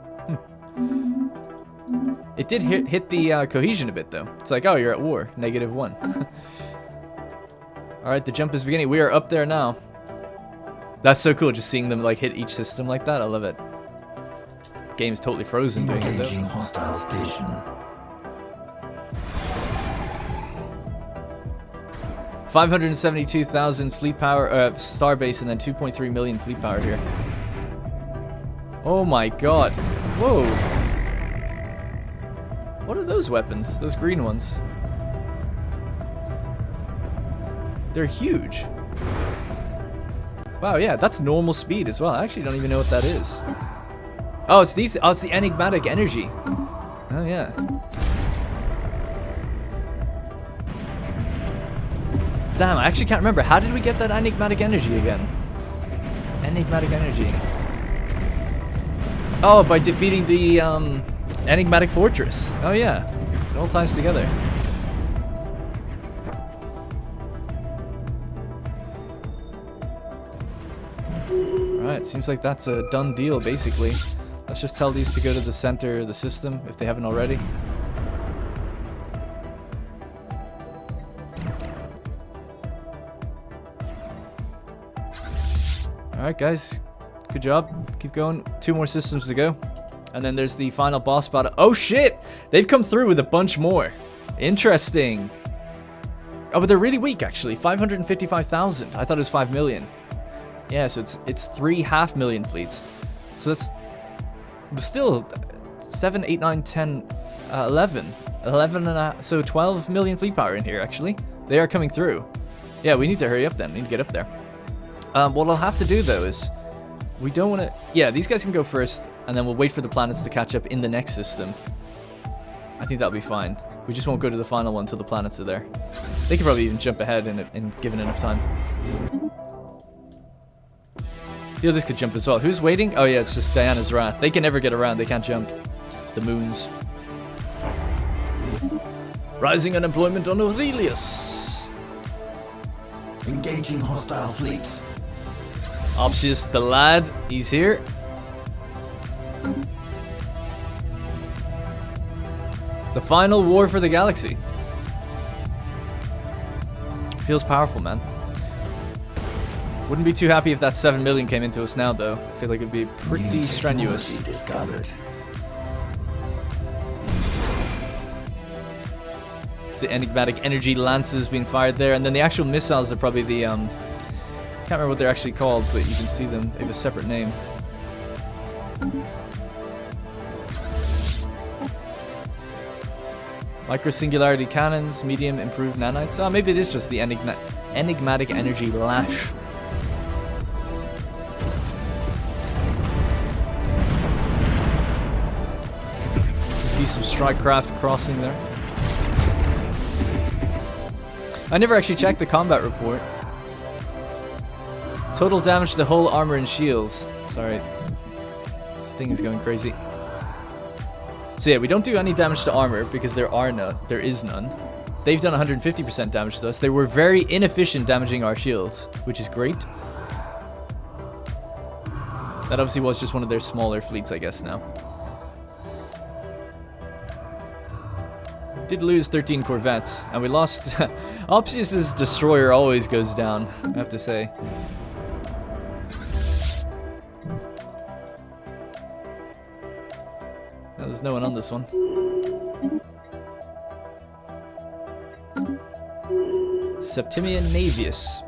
It did hit the cohesion a bit, though. It's like, oh, you're at war. -1. Alright, the jump is beginning. We are up there now. That's so cool, just seeing them like hit each system like that. I love it. Game's totally frozen doing it Engaging though. hostile station. 572,000 fleet power, starbase, and then 2.3 million fleet power here. Oh my god. Whoa. What are those weapons? Those green ones. They're huge. Wow, yeah, that's normal speed as well. I actually don't even know what that is. Oh, it's these. Oh, it's the enigmatic energy. Oh, yeah. Damn, I actually can't remember. How did we get that enigmatic energy again? Enigmatic energy. Oh, by defeating the enigmatic fortress. Oh, yeah. It all ties together. Alright, seems like that's a done deal, basically. Let's just tell these to go to the center of the system, if they haven't already. Alright, guys. Good job. Keep going. 2 more systems to go. And then there's the final boss battle. Oh, shit! They've come through with a bunch more. Interesting. Oh, but they're really weak, actually. 555,000. I thought it was 5 million. Yeah, so it's 3 500,000 fleets. So that's still 7, 8, 9, 10, 11. 11 and a, so 12 million fleet power in here, actually. They are coming through. Yeah, we need to hurry up then. We need to get up there. What I'll have to do, though, is we don't want to... Yeah, these guys can go first, and then we'll wait for the planets to catch up in the next system. I think that'll be fine. We just won't go to the final one until the planets are there. They can probably even jump ahead in given enough time. The others could jump as well. Who's waiting? Oh yeah, it's just Diana's Wrath. They can never get around. They can't jump. The moons. Rising unemployment on Aurelius. Engaging hostile fleet. Opsius the lad. He's here. The final war for the galaxy. Feels powerful, man. Wouldn't be too happy if that 7 million came into us now, though. I feel like it'd be pretty strenuous. Discovered. It's the enigmatic energy lances being fired there, and then the actual missiles are probably the can't remember what they're actually called, but you can see them. They have a separate name. Micro-singularity cannons, medium improved nanites. Oh, maybe it is just the enigmatic energy lash. See some strike craft crossing there. I never actually checked the combat report. Total damage to hull, armor, and shields. Sorry. This thing is going crazy. So yeah, we don't do any damage to armor because there is none. They've done 150% damage to us. They were very inefficient damaging our shields, which is great. That obviously was just one of their smaller fleets, I guess, now. Did lose 13 corvettes, and we lost... Opsius's destroyer always goes down, I have to say. No, there's no one on this one. Septimian Navius.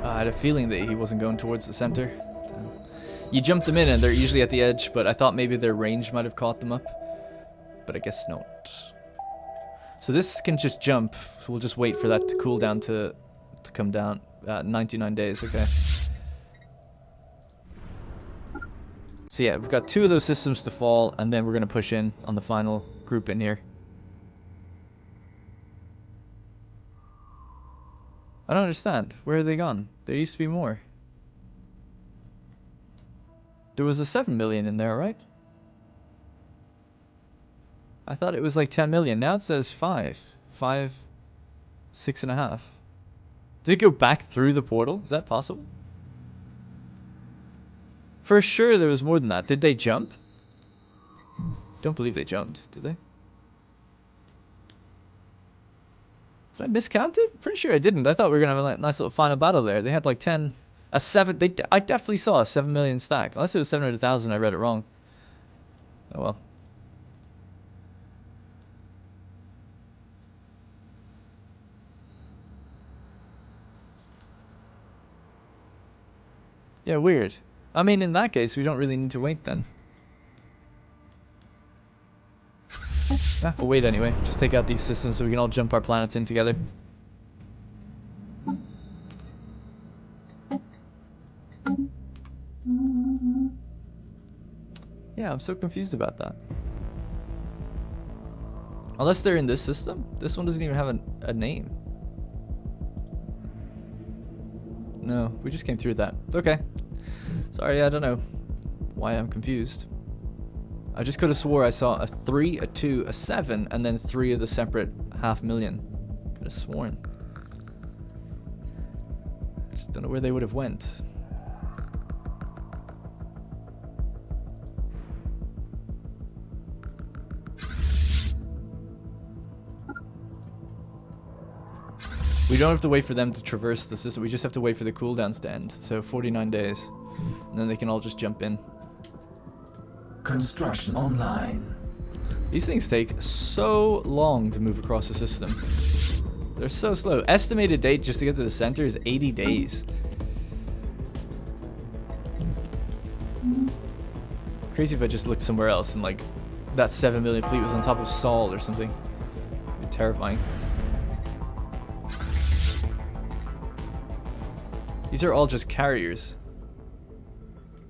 I had a feeling that he wasn't going towards the center. You jump them in and they're usually at the edge, but I thought maybe their range might have caught them up. But I guess not. So this can just jump, so we'll just wait for that to cool down to come down. 99 days, okay. So yeah, we've got 2 of those systems to fall, and then we're going to push in on the final group in here. I don't understand. Where are they gone? There used to be more. There was a 7 million in there, right? I thought it was like 10 million. Now it says 5. 5, 6.5. Did it go back through the portal? Is that possible? For sure there was more than that. Did they jump? Don't believe they jumped, did they? Did I miscount it? Pretty sure I didn't. I thought we were gonna have a nice little final battle there. They had like 10, a 7. I definitely saw a 7 million stack. Unless it was 700,000, I read it wrong. Oh well. Yeah, weird. I mean, in that case, we don't really need to wait then. Ah, we'll wait anyway. Just take out these systems so we can all jump our planets in together. Yeah, I'm so confused about that. Unless they're in this system? This one doesn't even have a name. No, we just came through that. Okay. Sorry, I don't know why I'm confused. I just could have swore I saw a 3, a 2, a 7, and then 3 of the separate 500,000. Could have sworn. Just don't know where they would have went. We don't have to wait for them to traverse the system. We just have to wait for the cooldowns to end. So 49 days. And then they can all just jump in. Construction online. These things take so long to move across the system. They're so slow. Estimated date just to get to the center is 80 days. Crazy if I just looked somewhere else and like that 7 million fleet was on top of Sol or something. It'd be terrifying. These are all just carriers.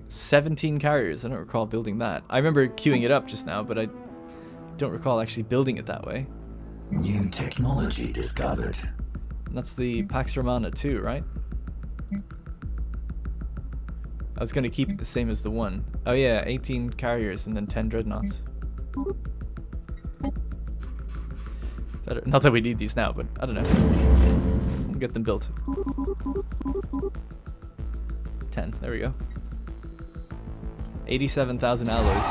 17 carriers. I don't recall building that. I remember queuing it up just now, but I don't recall actually building it that way. New technology discovered. And that's the Pax Romana 2, right? I was going to keep it the same as the one. Oh yeah, 18 carriers and then 10 dreadnoughts. Better. Not that we need these now, but I don't know. We'll get them built. 10, there we go. 87,000 alloys.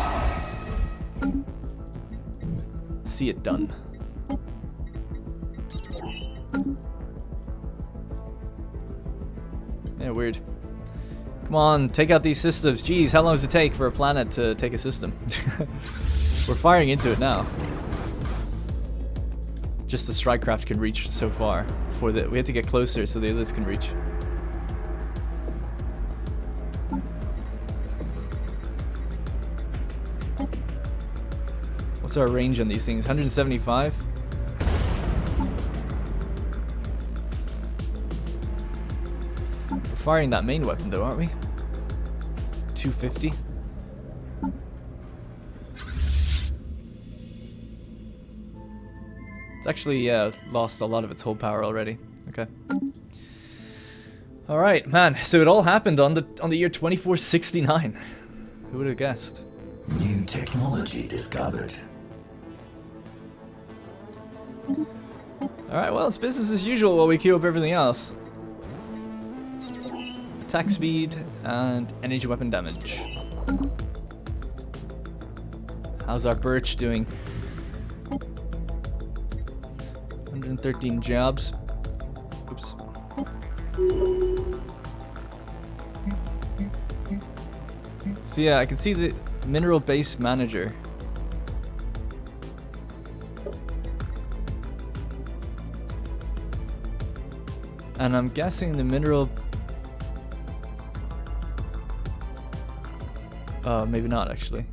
See it done. Yeah, weird. Come on, take out these systems. Jeez, how long does it take for a planet to take a system? We're firing into it now. Just the strike craft can reach so far. Before we have to get closer so the others can reach. What's our range on these things? 175? We're firing that main weapon though, aren't we? 250? It's actually lost a lot of its whole power already. Okay. All right, man. So it all happened on the year 2469. Who would have guessed? New technology discovered. All right. Well, it's business as usual while we queue up everything else. Attack speed and energy weapon damage. How's our birch doing? 113 jobs. Oops. So yeah, I can see the mineral base manager. And I'm guessing the mineral... maybe not actually.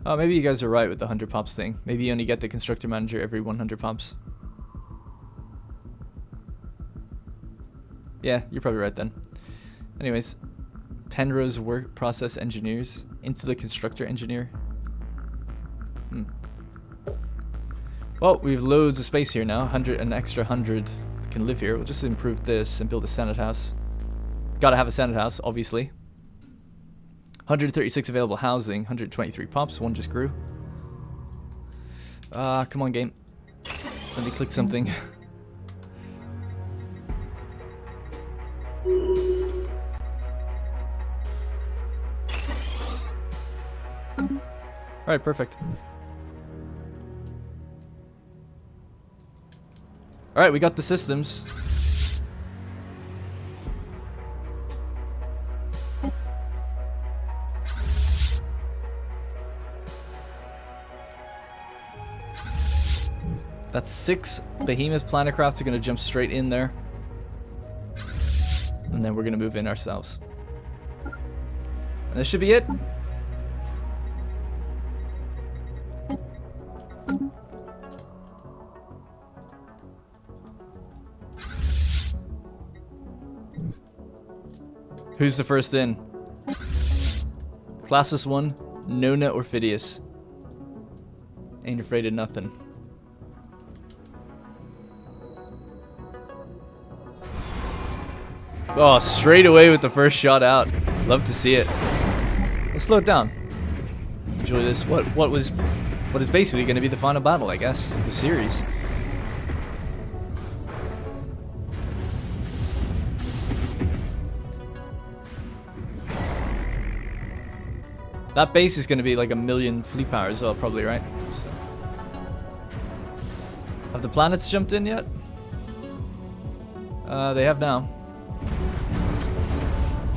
Oh, maybe you guys are right with the 100 pops thing. Maybe you only get the constructor manager every 100 pops. Yeah, you're probably right then. Anyways, Penrose work process engineers into the constructor engineer. Well, we have loads of space here now. An extra 100 can live here. We'll just improve this and build a Senate house. Gotta have a Senate house, obviously. 136 available housing, 123 pops, one just grew. Come on, game. Let me click something. Alright, perfect. Alright, we got the systems. That's 6 behemoth planetcrafts are going to jump straight in there. And then we're going to move in ourselves. And this should be it. Who's the first in? Classless 1, Nona or Phidias? Ain't afraid of nothing. Oh, straight away with the first shot out. Love to see it. Let's slow it down. Enjoy this. What is basically going to be the final battle, I guess, of the series. That base is going to be like 1,000,000 fleet power as well, probably, right? So. Have the planets jumped in yet? They have now.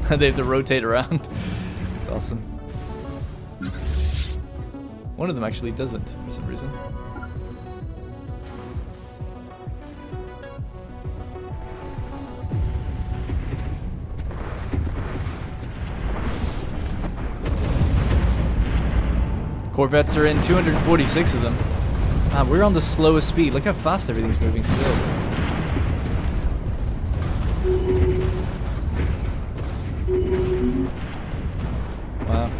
They have to rotate around. It's awesome. One of them actually doesn't, for some reason. Corvettes are in, 246 of them. Ah, we're on the slowest speed. Look how fast everything's moving still. Wow.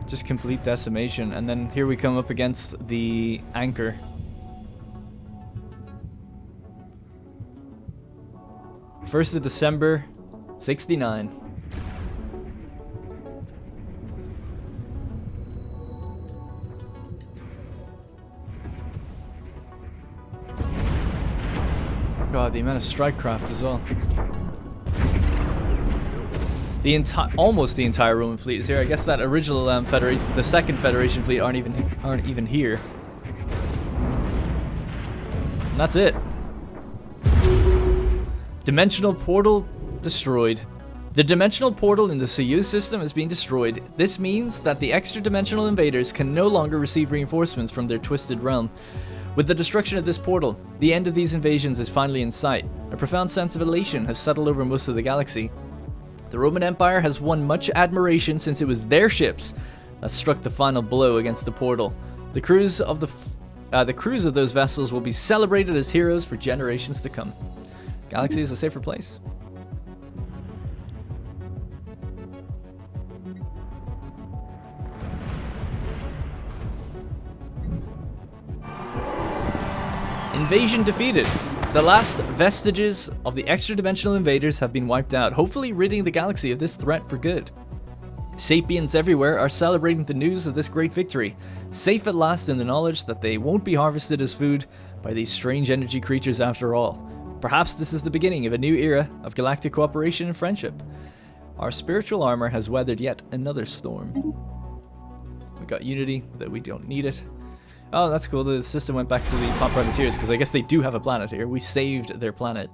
Just complete decimation. And then here we come up against the anchor. First of December, 69. God, the amount of strike craft as well. The almost the entire Roman fleet is here. I guess that original the second Federation fleet aren't even here. And that's it. Dimensional portal destroyed. The dimensional portal in the Soyuz system has been destroyed. This means that the extra-dimensional invaders can no longer receive reinforcements from their twisted realm. With the destruction of this portal, the end of these invasions is finally in sight. A profound sense of elation has settled over most of the galaxy. The Roman Empire has won much admiration since it was their ships that struck the final blow against the portal. The crews of those vessels will be celebrated as heroes for generations to come. Galaxy is a safer place. Invasion defeated. The last vestiges of the extra-dimensional invaders have been wiped out, hopefully ridding the galaxy of this threat for good. Sapiens everywhere are celebrating the news of this great victory, safe at last in the knowledge that they won't be harvested as food by these strange energy creatures after all. Perhaps this is the beginning of a new era of galactic cooperation and friendship. Our spiritual armor has weathered yet another storm. We got Unity, that we don't need it. Oh, that's cool. The system went back to the Pop Privateers, because I guess they do have a planet here. We saved their planet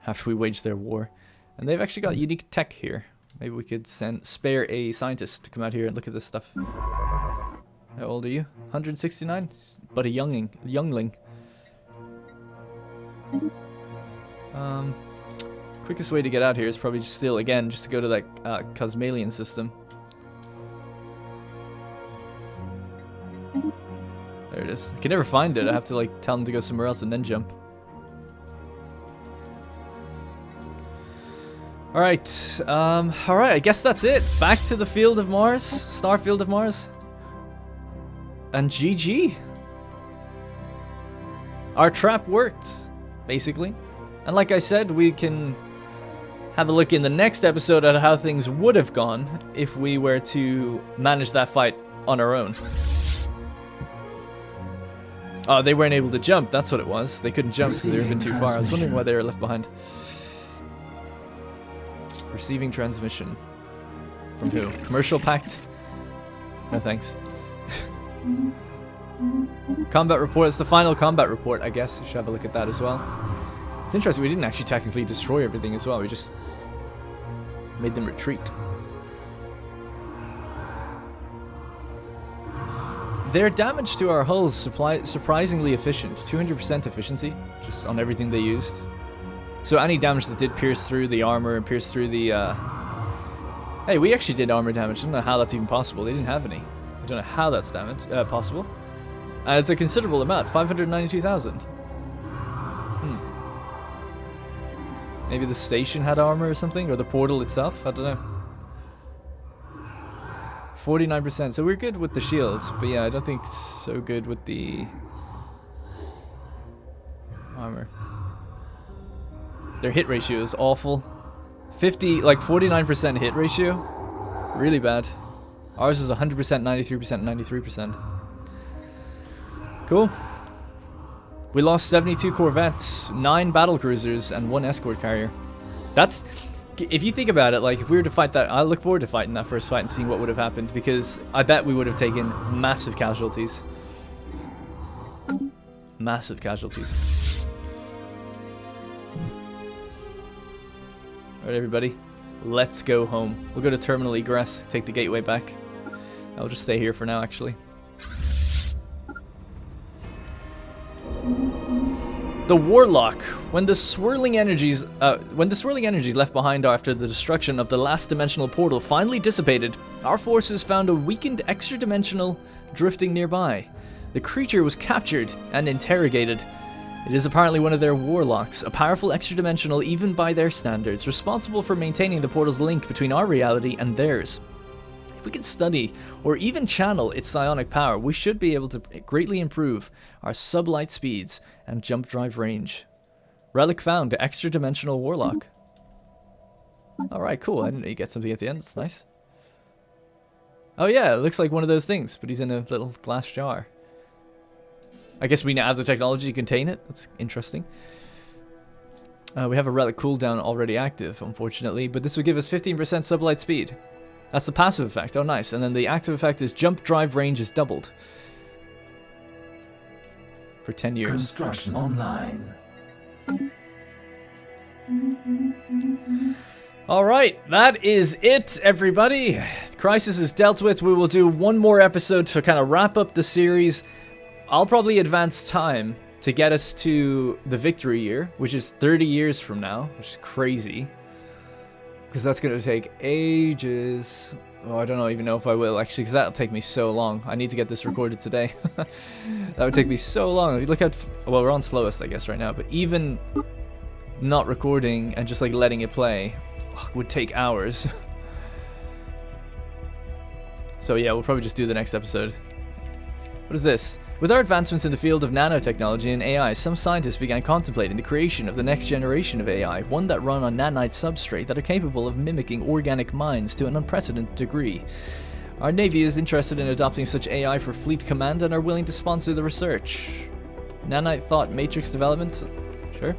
after we waged their war. And they've actually got unique tech here. Maybe we could spare a scientist to come out here and look at this stuff. How old are you? 169? But a youngling. Quickest way to get out here is probably just still, again, just to go to that Cosmalian system. There it is. I can never find it. I have to like tell them to go somewhere else and then jump. Alright. Alright, I guess that's it. Back to the field of Mars. Star field of Mars. And GG. Our trap worked, basically. And like I said, we can have a look in the next episode at how things would have gone if we were to manage that fight on our own. Oh, they weren't able to jump. That's what it was. They couldn't jump because they were too far. I was wondering why they were left behind. Receiving transmission. From who? Commercial pact? No thanks. Combat report. It's the final combat report, I guess. You should have a look at that as well. It's interesting. We didn't actually technically destroy everything as well. We just made them retreat. Their damage to our hulls surprisingly efficient. 200% efficiency, just on everything they used. So any damage that did pierce through the armor and pierce through the... Hey, we actually did armor damage. I don't know how that's even possible. They didn't have any. I don't know how that's possible. It's a considerable amount. 592,000. Maybe the station had armor or something? Or the portal itself? I don't know. 49%. So we're good with the shields. But yeah, I don't think so good with the armor. Their hit ratio is awful. 49% hit ratio. Really bad. Ours is 100%, 93%, 93%. Cool. We lost 72 corvettes, 9 battle cruisers, and 1 escort carrier. That's... If you think about it, like, if we were to fight that... I look forward to fighting that first fight and seeing what would have happened, because I bet we would have taken massive casualties. Massive casualties. Alright, everybody. Let's go home. We'll go to terminal egress, take the gateway back. I'll just stay here for now, actually. The Warlock. When the swirling energies left behind after the destruction of the last dimensional portal finally dissipated, our forces found a weakened extra-dimensional drifting nearby. The creature was captured and interrogated. It is apparently one of their warlocks, a powerful extra-dimensional even by their standards, responsible for maintaining the portal's link between our reality and theirs. If we can study or even channel its psionic power, we should be able to greatly improve our sublight speeds and jump drive range. Relic found, extra-dimensional warlock. Alright, cool. I didn't know you get something at the end. That's nice. Oh yeah, it looks like one of those things, but he's in a little glass jar. I guess we now have the technology to contain it. That's interesting. We have a relic cooldown already active, unfortunately, but this would give us 15% sublight speed. That's the passive effect. Oh, nice. And then the active effect is jump drive range is doubled. For 10 years. Construction online. Alright, that is it, everybody. Crisis is dealt with. We will do one more episode to kind of wrap up the series. I'll probably advance time to get us to the victory year, which is 30 years from now, which is crazy. Because that's going to take ages. Oh, I don't even know if I will, actually, because that'll take me so long. I need to get this recorded today. That would take me so long. If you look at... Well, we're on slowest, I guess, right now. But even not recording and just, like, letting it play would take hours. So, yeah, we'll probably just do the next episode. What is this? With our advancements in the field of nanotechnology and AI, some scientists began contemplating the creation of the next generation of AI, one that run on nanite substrate that are capable of mimicking organic minds to an unprecedented degree. Our Navy is interested in adopting such AI for fleet command and are willing to sponsor the research. Nanite thought matrix development? Sure.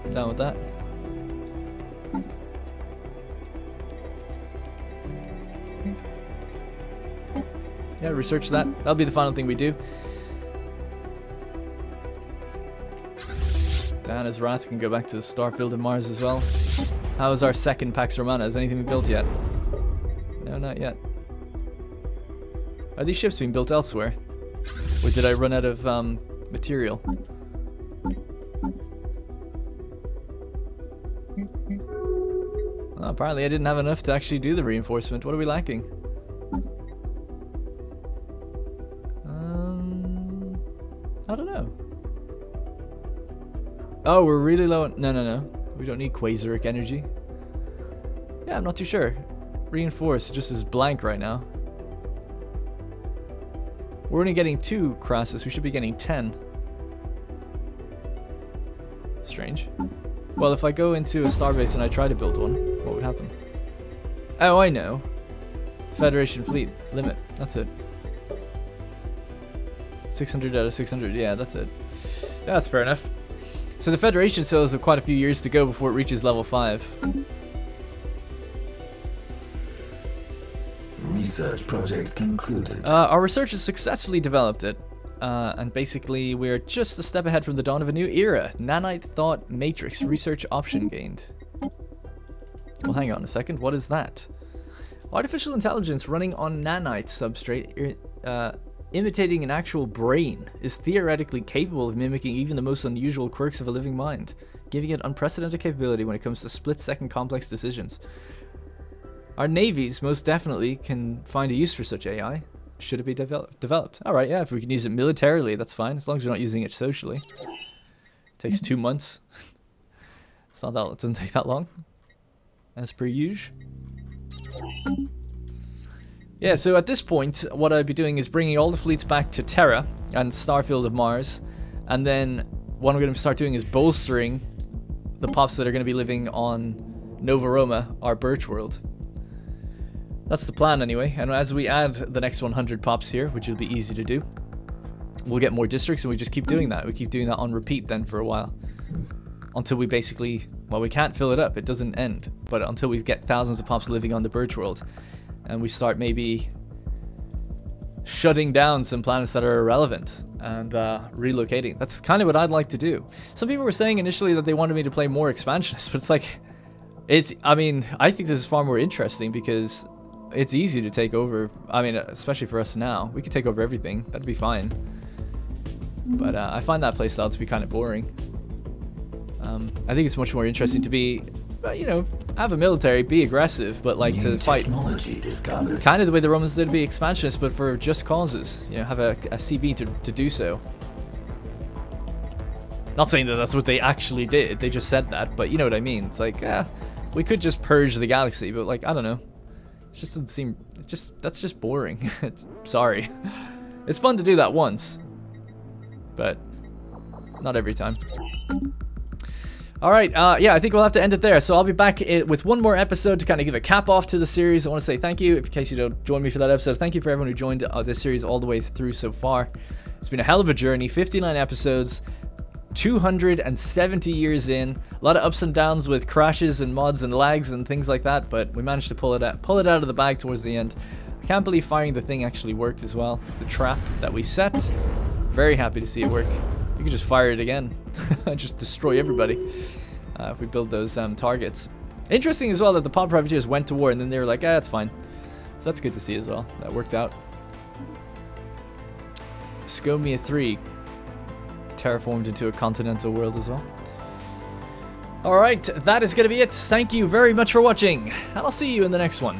Down with that. Yeah, research that. That'll be the final thing we do. Diana's Wrath can go back to the Starfield and Mars as well. How is our second Pax Romana? Has anything been built yet? No, not yet. Are these ships being built elsewhere? Or did I run out of material? Well, apparently I didn't have enough to actually do the reinforcement. What are we lacking? I don't know. Oh, we're really low on... No. We don't need quasaric energy. Yeah, I'm not too sure. Reinforce just is blank right now. We're only getting 2 crassus. We should be getting 10. Strange. Well, if I go into a starbase and I try to build one, what would happen? Oh, I know. Federation fleet limit. That's it. 600 out of 600. Yeah, that's it. Yeah, that's fair enough. So the Federation still has quite a few years to go before it reaches level 5. Research project concluded. Our researchers successfully developed it. And basically, we're just a step ahead from the dawn of a new era. Nanite Thought Matrix research option gained. Well, hang on a second. What is that? Artificial intelligence running on nanite substrate, imitating an actual brain, is theoretically capable of mimicking even the most unusual quirks of a living mind, giving it unprecedented capability when it comes to split-second complex decisions. Our navies most definitely can find a use for such AI. Should it be developed? Alright, yeah, if we can use it militarily, that's fine, as long as we're not using it socially. Takes 2 months. It's not that, it doesn't take that long. As per usual. Yeah, so at this point, what I'd be doing is bringing all the fleets back to Terra and Starfield of Mars. And then what I'm going to start doing is bolstering the pops that are going to be living on Nova Roma, our birch world. That's the plan anyway, and as we add the next 100 pops here, which will be easy to do, we'll get more districts, and we just keep doing that. We keep doing that on repeat then for a while. Until we basically, well, we can't fill it up, it doesn't end, but until we get thousands of pops living on the birch world, and we start maybe shutting down some planets that are irrelevant, and relocating. That's kind of what I'd like to do. Some people were saying initially that they wanted me to play more expansionists, but it's like, I mean, I think this is far more interesting because it's easy to take over. I mean, especially for us now. We could take over everything. That'd be fine. But I find that playstyle to be kind of boring. I think it's much more interesting to be, you know, have a military, be aggressive, but like to fight. Discovered. Kind of the way the Romans did, be expansionist, but for just causes. You know, have a CB to do so. Not saying that that's what they actually did. They just said that, but you know what I mean. It's like, we could just purge the galaxy, but like, I don't know. It just doesn't seem, that's just boring. Sorry. It's fun to do that once, but not every time. Alright, yeah, I think we'll have to end it there. So I'll be back with one more episode to kind of give a cap off to the series. I want to say thank you, in case you don't join me for that episode. Thank you for everyone who joined this series all the way through so far. It's been a hell of a journey, 59 episodes. 270 years in, a lot of ups and downs with crashes and mods and lags and things like that, but we managed to pull it out of the bag towards the end. I can't believe firing the thing actually worked as well. The trap that we set, very happy to see it work. You can just fire it again, just destroy everybody if we build those targets. Interesting as well that the pop privateers went to war and then they were like, it's fine. So that's good to see as well. That worked out. Scomia 3 terraformed into a continental world as well. Alright, that is going to be it. Thank you very much for watching, and I'll see you in the next one.